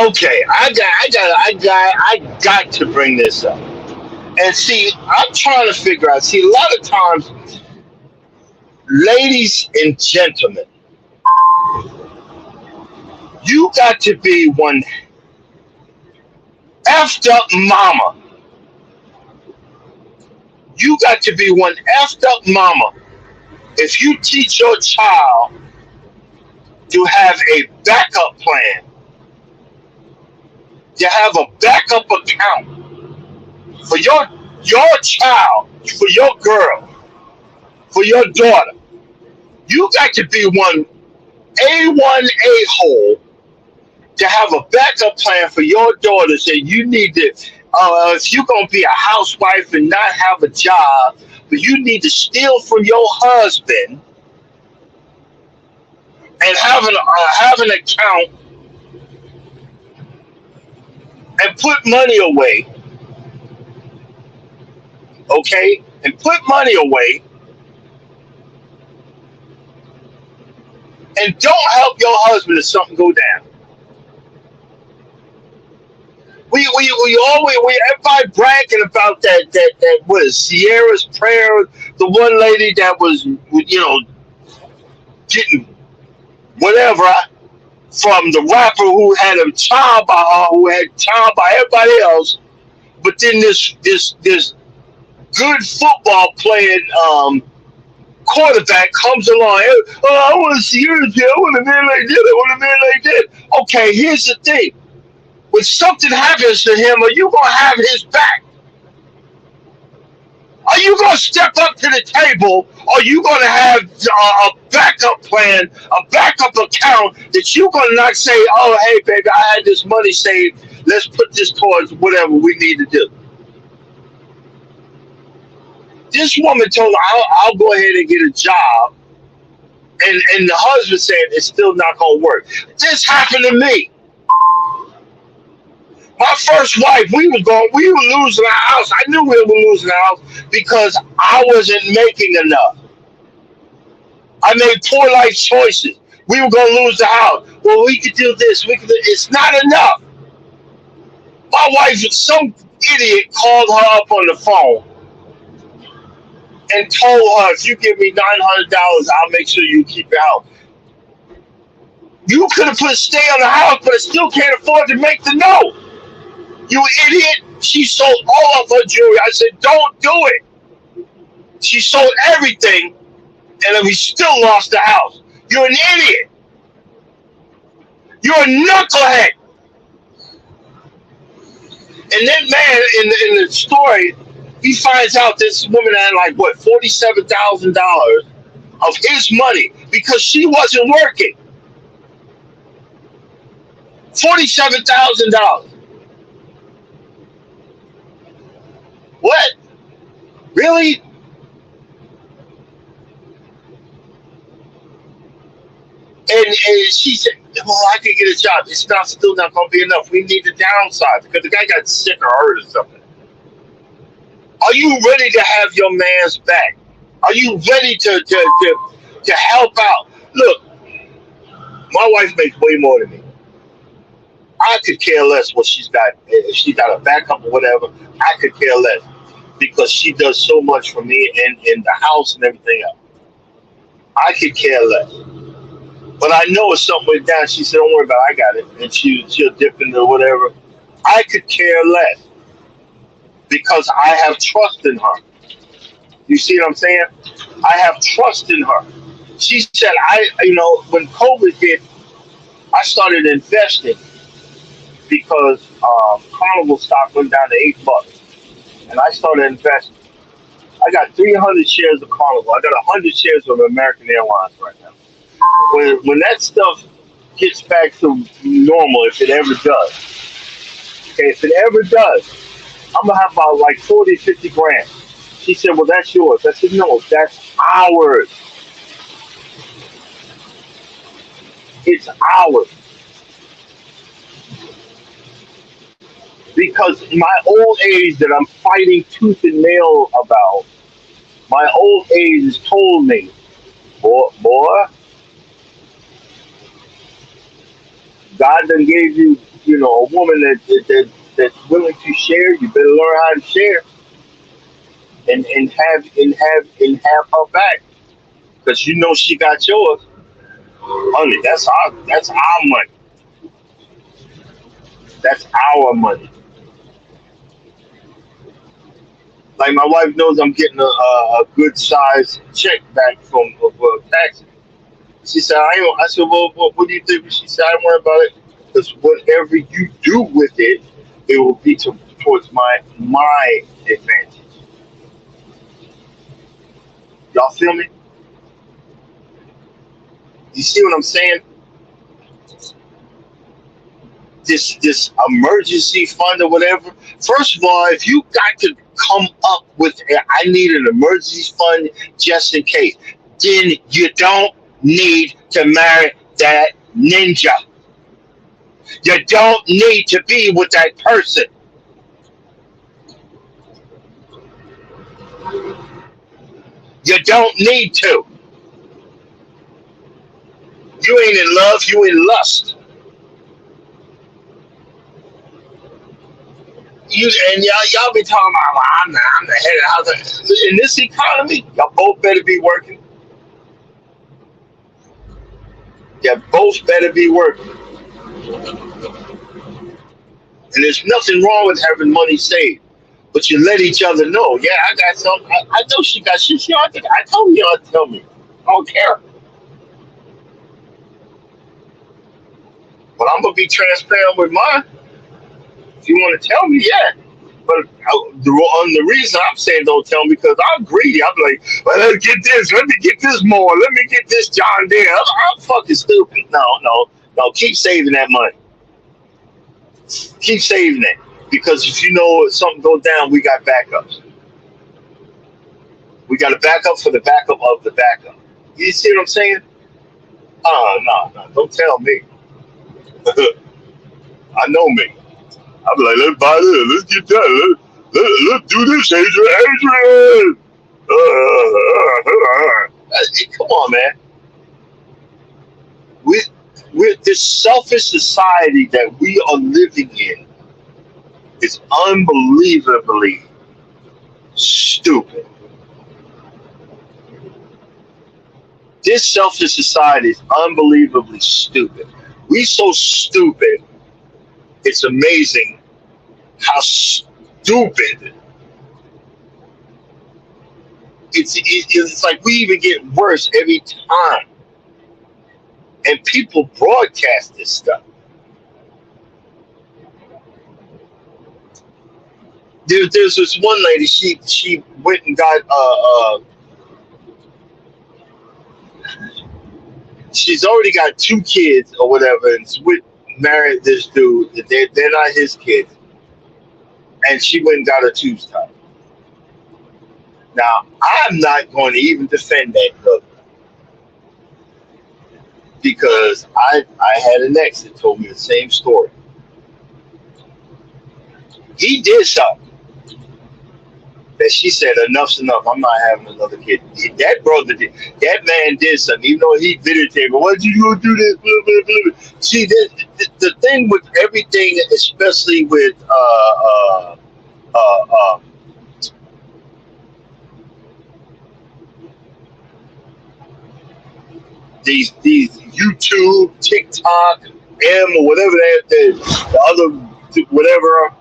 okay, I got to bring this up. And see, I'm trying to figure out. See, a lot of times, ladies and gentlemen, you got to be one effed up mama. You got to be one effed up mama if you teach your child to have a backup plan, to have a backup account for your child, for your girl, for your daughter. You got to be one A1 a-hole to have a backup plan for your daughter. So you need to, if you're gonna be a housewife and not have a job, but you need to steal from your husband and have an account and put money away, okay? And put money away, and don't help your husband if something go down. We everybody bragging about that was Sierra's prayer, the one lady that was getting whatever from the rapper who had a child by her, who had child by everybody else, but then this good football playing quarterback comes along. Oh, I want to see yours here. I want a man like this. I want a man like this. Okay, here's the thing. When something happens to him, are you going to have his back? Are you going to step up to the table? Or are you going to have a backup plan, a backup account that you're going to not say, oh, hey, baby, I had this money saved. Let's put this towards whatever we need to do. This woman told her, I'll go ahead and get a job. And the husband said, it's still not going to work. This happened to me. My first wife, we were losing our house. I knew we were losing our house because I wasn't making enough. I made poor life choices. We were going to lose the house. Well, we could do this. It's not enough. My wife, some idiot called her up on the phone and told her, if you give me $900, I'll make sure you keep your house. You could have put stay on the house, but I still can't afford to make the note. You idiot. She sold all of her jewelry. I said, don't do it. She sold everything, and then we still lost the house. You're an idiot. You're a knucklehead. And that man in the story, he finds out this woman had like, what, $47,000 of his money because she wasn't working. $47,000. What? Really? And she said, well, I can get a job. It's still not going to be enough. We need to downsize because the guy got sick or hurt or something. Are you ready to have your man's back? Are you ready to help out? Look, my wife makes way more than me. I could care less what she's got. If she got a backup or whatever, I could care less because she does so much for me and in the house and everything else. I could care less. But I know if something went down, she said, "Don't worry about it, I got it," and she'll dip into whatever. I could care less because I have trust in her. You see what I'm saying? I have trust in her. She said, when COVID hit, I started investing because Carnival stock went down to $8, and I started investing. I got 300 shares of Carnival. I got 100 shares of American Airlines right now. When that stuff gets back to normal, if it ever does, okay, if it ever does, I'm gonna have about like 40, 50 grand. She said, "Well, that's yours." I said, "No, that's ours. It's ours." Because my old age that I'm fighting tooth and nail about, my old age has told me, boy, God done gave you, a woman that's willing to share. You better learn how to share and have her back, because she got yours, honey. That's our money. That's our money. Like my wife knows I'm getting a good size check back from taxes. She said, I said, well, what do you think? She said, I don't worry about it, because whatever you do with it, it will be towards my advantage. Y'all feel me? You see what I'm saying? This emergency fund or whatever. First of all, if you got to come up with, I need an emergency fund just in case, then you don't need to marry that ninja. You don't need to be with that person. You don't need to. You ain't in love, you in lust. Y'all be talking about, well, I'm the head of the house. In this economy, y'all both better be working. You both better be working. And there's nothing wrong with having money saved. But you let each other know, yeah, I got some. I know she got shit. I told you, y'all tell me. I don't care. But I'm going to be transparent with mine. If you want to tell me, yeah. But the reason I'm saying don't tell me, because I'm greedy. I'm like, well, let's get this. Let me get this more. Let me get this John Deere. I'm fucking stupid. No. Keep saving that money. Keep saving it. Because if if something goes down, we got backups. We got a backup for the backup of the backup. You see what I'm saying? Oh, no. Don't tell me. I know me. I'm like, let's buy this. Let's get that. Let's do this, Adrian. Come on, man. With this selfish society that we are living in is unbelievably stupid. This selfish society is unbelievably stupid. We so stupid. It's amazing how stupid. It's like we even get worse every time. And people broadcast this stuff. There's this one lady. She went and got she's already got 2 kids or whatever, and married this dude. They're not his kids, and she went and got a tubes tied. Now I'm not going to even defend that brother, because I had an ex that told me the same story. He did something that she said enough's enough. I'm not having another kid. That man did something. Even though he videotaped, why'd you go do this? Blah, blah, blah. See, the thing with everything, especially with these YouTube, TikTok, or whatever the other whatever,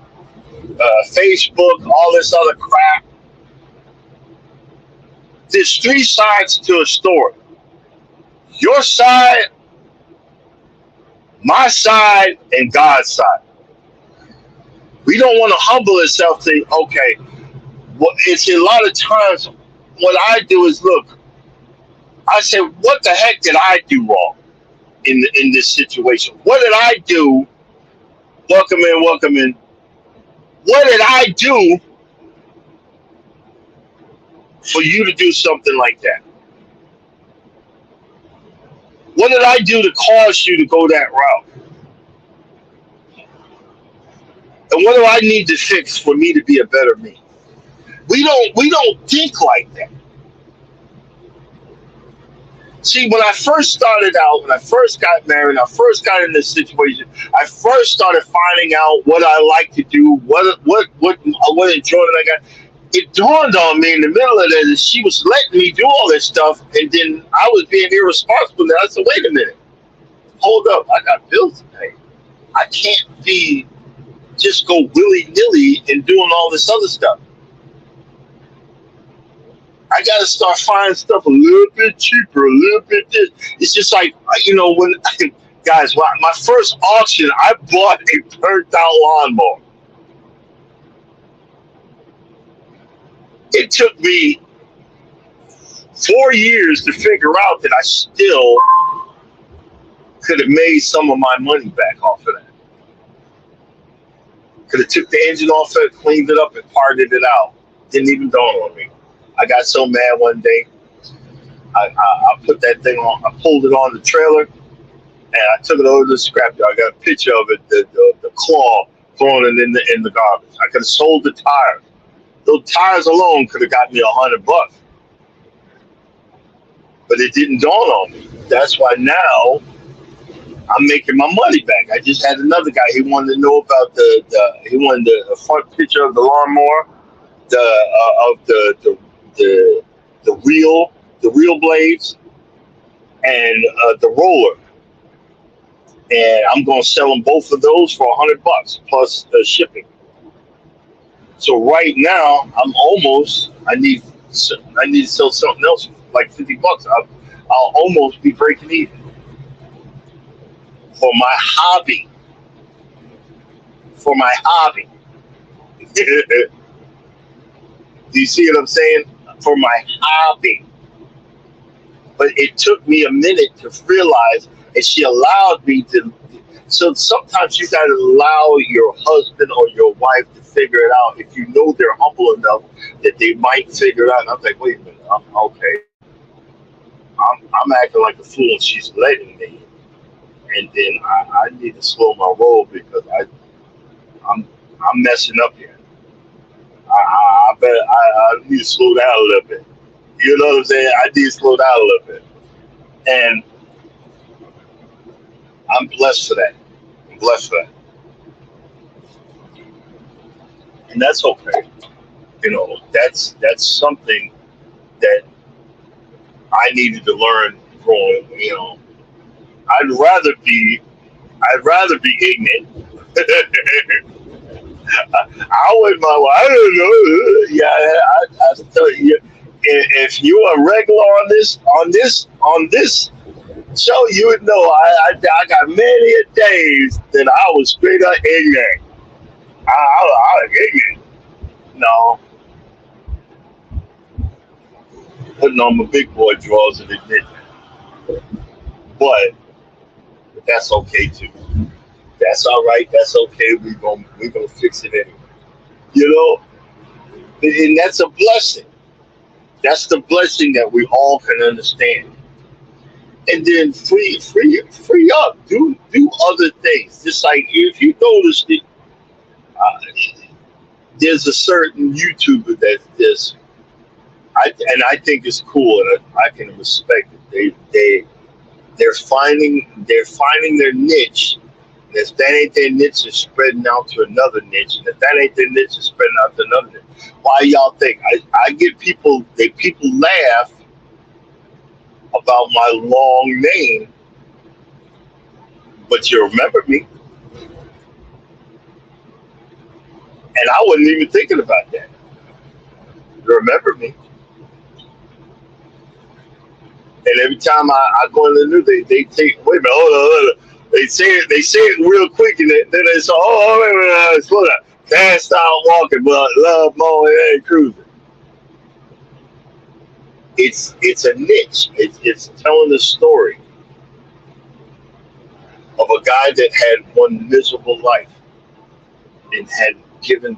Facebook, all this other crap. There's three sides to a story. Your side, my side, and God's side. We don't want to humble ourselves to, okay, well, it's a lot of times what I do is look, I say, what the heck did I do wrong in this situation? What did I do? Welcome in. What did I do for you to do something like that? What did I do to cause you to go that route? And what do I need to fix for me to be a better me? We don't think like that. See, when I first started out, when I first got married, I first got in this situation, I first started finding out what I like to do, what enjoyment I got. It dawned on me in the middle of this, she was letting me do all this stuff, and then I was being irresponsible. And I said, wait a minute, hold up, I got bills to pay. I can't be just go willy-nilly and doing all this other stuff. I got to start finding stuff a little bit cheaper, a little bit this. It's just like, when, guys, my first auction, I bought a burnt out lawnmower. It took me 4 years to figure out that I still could have made some of my money back off of that. Could have took the engine off it, cleaned it up, and parted it out. Didn't even dawn on me. I got so mad one day. I put that thing on. I pulled it on the trailer, and I took it over to the scrapyard. I got a picture of it, the claw throwing it in the garbage. I could have sold the tires. Those tires alone could have got me $100, but it didn't dawn on me. That's why now I'm making my money back. I just had another guy. He wanted to know about he wanted the front picture of the lawnmower, the wheel blades, and the roller. And I'm going to sell them both of those for $100 plus shipping. So right now I need to sell something else for like $50. I'll almost be breaking even for my hobby. Do you see what I'm saying? For my hobby. But it took me a minute to realize, and she allowed me to. So sometimes you got to allow your husband or your wife to figure it out if you know they're humble enough that they might figure it out. And I'm like, wait a minute, okay. I'm acting like a fool and she's letting me. And then I need to slow my roll because I'm messing up here. I need to slow down a little bit. You know what I'm saying? I need to slow down a little bit. And I'm blessed for that. And that's okay. That's something that I needed to learn growing. I'd rather be ignorant. I wouldn't mind. I don't know. Yeah, I tell you, if you are regular on this show, you would know. I got many days that I was straight up ignorant. I was ignorant. No, putting on my big boy drawers and admit that. But that's okay too. That's all right. That's okay. We're gonna fix it anyway. And that's a blessing. That's the blessing that we all can understand. And then free up. Do other things. Just like if you notice that there's a certain YouTuber that this, I think it's cool, and I can respect it. They're finding their niche. And if that ain't their niche, it's spreading out to another niche. And if that ain't their niche, it's spreading out to another niche. Why y'all think I get people? People laugh about my long name, but you remember me, and I wasn't even thinking about that. You remember me, and every time I go in the news, they take wait a minute, hold on. They say it real quick, and then they say, oh, wait a minute, slow down. Can't stop walking, but love mowing and cruising. It's a niche. It's telling the story of a guy that had one miserable life and had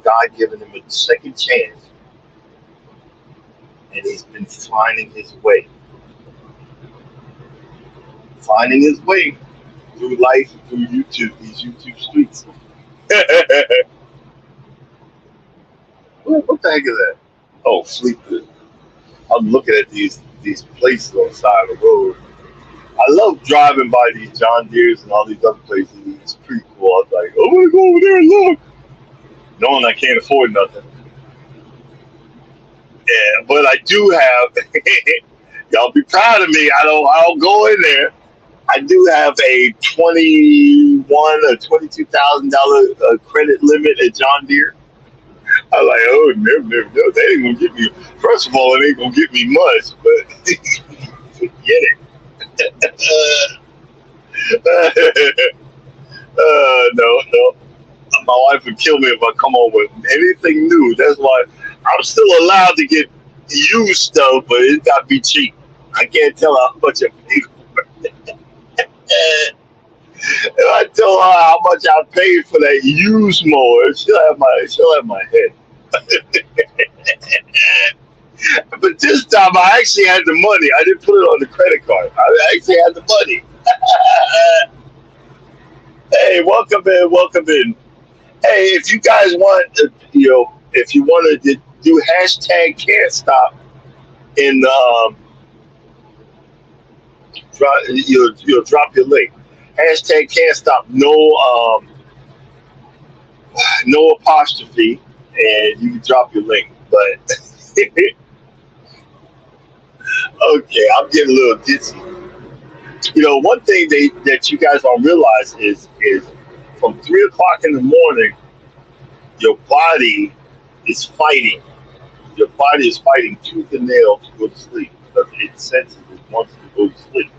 God given him a second chance, and he's been finding his way through life, through YouTube, these YouTube streets. What the heck is that? Oh, Fleetwood. I'm looking at these places on the side of the road. I love driving by these John Deere's and all these other places. It's pretty cool. I was like, I'm gonna go over there and look, knowing I can't afford nothing. Yeah, but I do have. Y'all be proud of me. I'll go in there. I do have a $21,000 or $22,000 credit limit at John Deere. I'm like, oh, never, no, they ain't gonna give me. First of all, it ain't gonna give me much, but forget it. No. My wife would kill me if I come home with anything new. That's why I'm still allowed to get used stuff, but it's got to be cheap. I can't tell how much I pay for it. If I tell her how much I paid for that used mower, she'll have my head. But this time I actually had the money. I didn't put it on the credit card. I actually had the money. Hey, welcome in. Hey, if you guys want, if you want to do hashtag can't stop in you'll drop your link. Hashtag can't stop. No apostrophe, and you can drop your link. But okay, I'm getting a little dizzy. One thing that you guys don't realize is from 3 o'clock in the morning, your body is fighting. Your body is fighting tooth and nail to go to sleep because it senses it wants to go to sleep.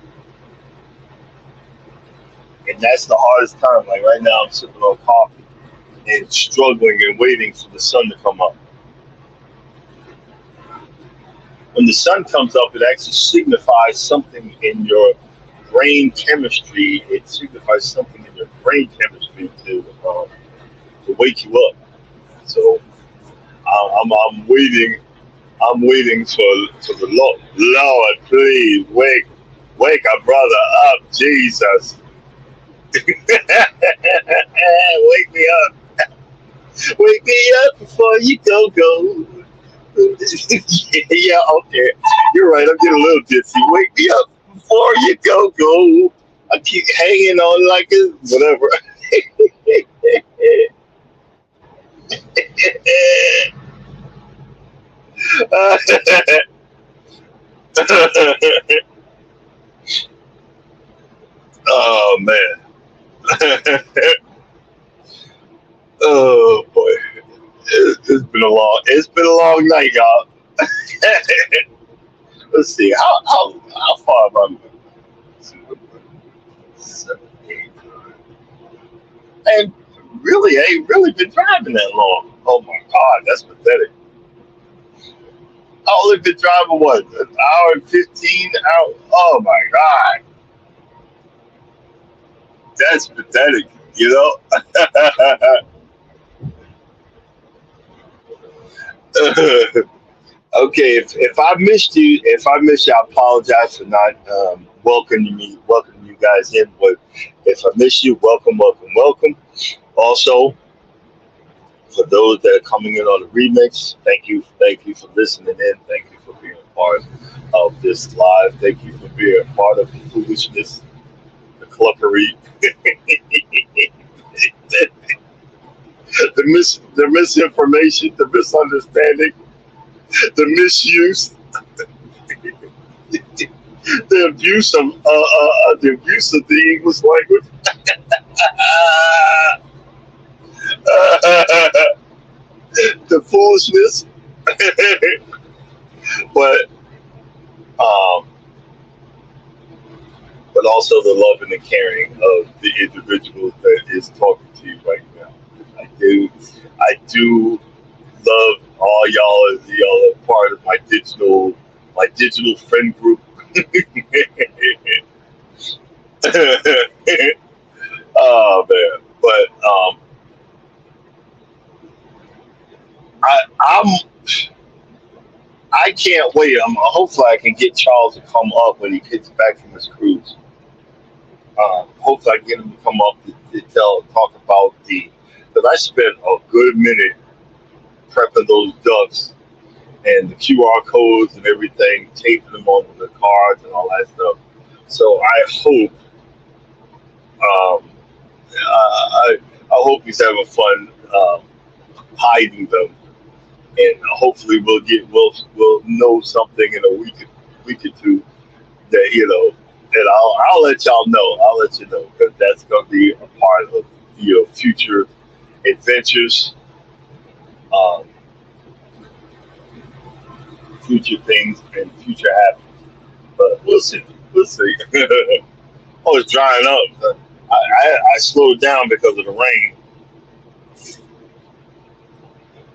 And that's the hardest time. Like right now, I'm sipping on coffee and struggling and waiting for the sun to come up. When the sun comes up, it actually signifies something in your brain chemistry. It signifies something in your brain chemistry to wake you up. So I'm waiting. I'm waiting for the Lord, please wake our brother up, Jesus. Wake me up. Wake me up before you go. Yeah, okay. You're right. I'm getting a little dizzy. Wake me up before you go. I keep hanging on like it's whatever. Oh man. Oh boy. It's been a long night, y'all. Let's see. How far have I moved? 7, 8, 9. And really, I ain't really been driving that long. Oh my God, that's pathetic. I only been driving what, an hour and 15 hours? Oh my God, that's pathetic. Okay, if I missed you, I apologize for not welcoming you guys in. But if I missed you, welcome. Also, For those that are coming in on the remix, thank you for listening in. Thank you for being a part of this live. Thank you for being a part of the foolishness, the cluckery, the misinformation, the misunderstanding, the misuse, the abuse of the English language. The foolishness, but um, but also the love and the caring of the individual that is talking to you right now. I do love all y'all. Y'all are part of my digital friend group. Oh man, but I'm I can't wait. Hopefully I can get Charles to come up when he gets back from his cruise. Hopefully I can get him to come up to talk about because I spent a good minute prepping those ducks and the QR codes and everything, taping them onto the cards and all that stuff. So I hope, I hope he's having fun hiding them, and hopefully we'll know something in a week or two that and I'll let y'all know. I'll let you know because that's gonna be a part of future adventures, um, future things, and future happenings. But we'll see. We'll see. Oh, it's drying up. I slowed down because of the rain,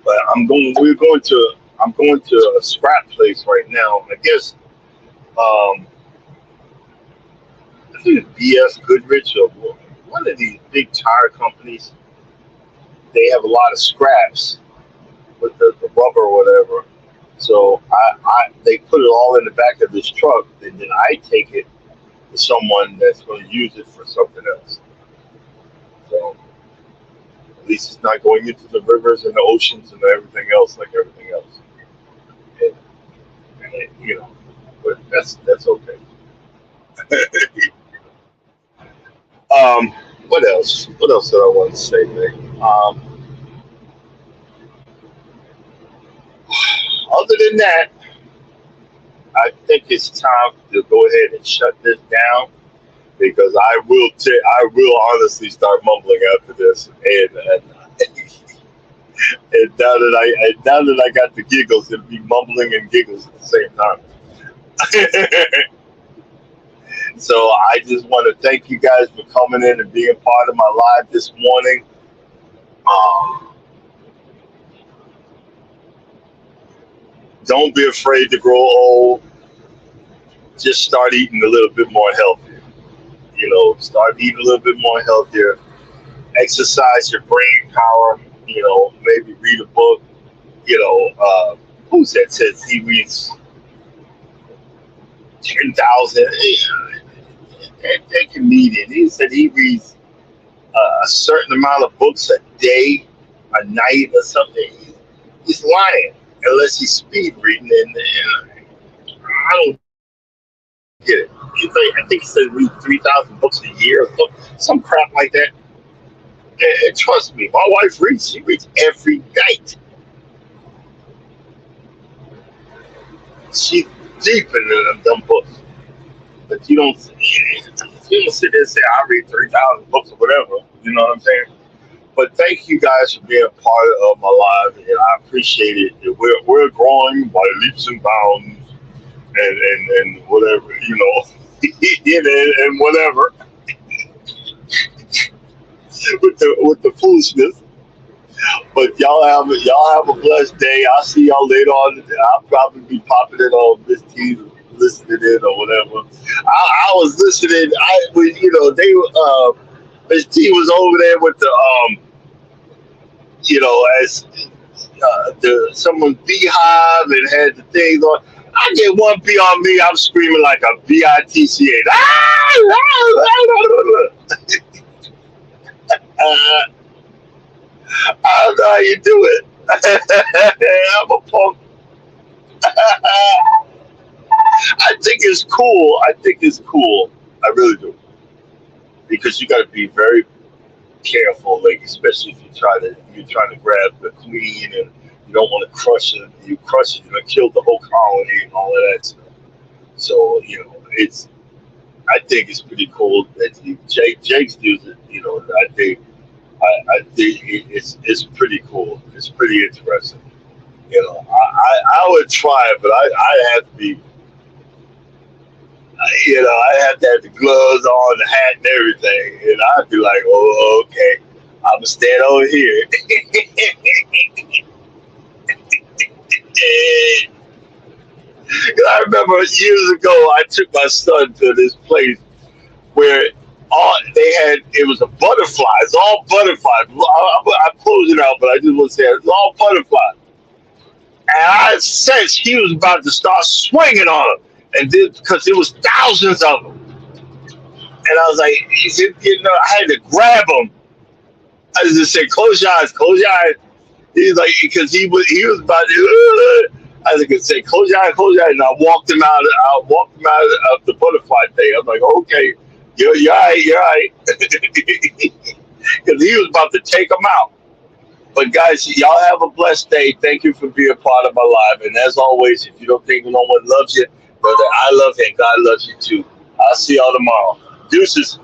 but I'm going to a scrap place right now. I guess I think it's BS Goodrich or one of these big tire companies. They have a lot of scraps with the rubber or whatever. So they put it all in the back of this truck, and then I take it to someone that's going to use it for something else. So at least it's not going into the rivers and the oceans and everything else like everything else. And, but that's okay. um, what else? What else did I want to say, man? Other than that, I think it's time to go ahead and shut this down because I will honestly start mumbling after this, and now that I got the giggles, it'll be mumbling and giggles at the same time. So I just want to thank you guys for coming in and being part of my live this morning. Um, don't be afraid to grow old. Just start eating a little bit more healthier. Start eating a little bit more healthier. Exercise your brain power. Maybe read a book. Who's that says he reads 10,000? That comedian, he said he reads a certain amount of books a day, a night, or something. He's lying unless he's speed reading, and I don't get it. I think he said read 3,000 books a year, or some crap like that. And trust me, my wife reads. She reads every night. She's deep in them books. But you don't sit there and say, I read 3,000 books or whatever. You know what I'm saying? But thank you guys for being a part of my life, and I appreciate it. We're growing by leaps and bounds, and whatever, and whatever with the foolishness. But y'all have a blessed day. I'll see y'all later on. I'll probably be popping it on Miss T, listening in or whatever. I was listening. Miss T was over there with as someone beehive and had the things on. I get one bee on me, I'm screaming like a bitch. I don't know how you do it. I'm a punk. I think it's cool. I think it's cool. I really do. Because you got to be very careful, like especially if you're trying to grab the queen and you don't want to crush it. You crush it, you're gonna kill the whole colony and all of that stuff. So it's. I think it's pretty cool that Jake's does it. I think it's pretty cool. It's pretty interesting. I would try it, but I have to be. I have to have the gloves on, the hat, and everything, and I'd be like, "Oh, okay, I'm gonna stand over here." I remember years ago, I took my son to this place where it was a butterflies, all butterflies. I'm closing out, but I just want to say it's all butterflies. And I sensed he was about to start swinging on them, and because there was thousands of them, and I was like, I had to grab him. I just said, "Close your eyes, close your eyes." He's like, because he was about to. I was like, say, "Close your eyes, close your eyes," and I walked him out. I walked him out of the butterfly thing. I'm like, "Okay, you're right, you're right," because he was about to take him out. But guys, y'all have a blessed day. Thank you for being a part of my life. And as always, if you don't think no one loves you, brother, I love him. God loves you too. I'll see y'all tomorrow. Deuces.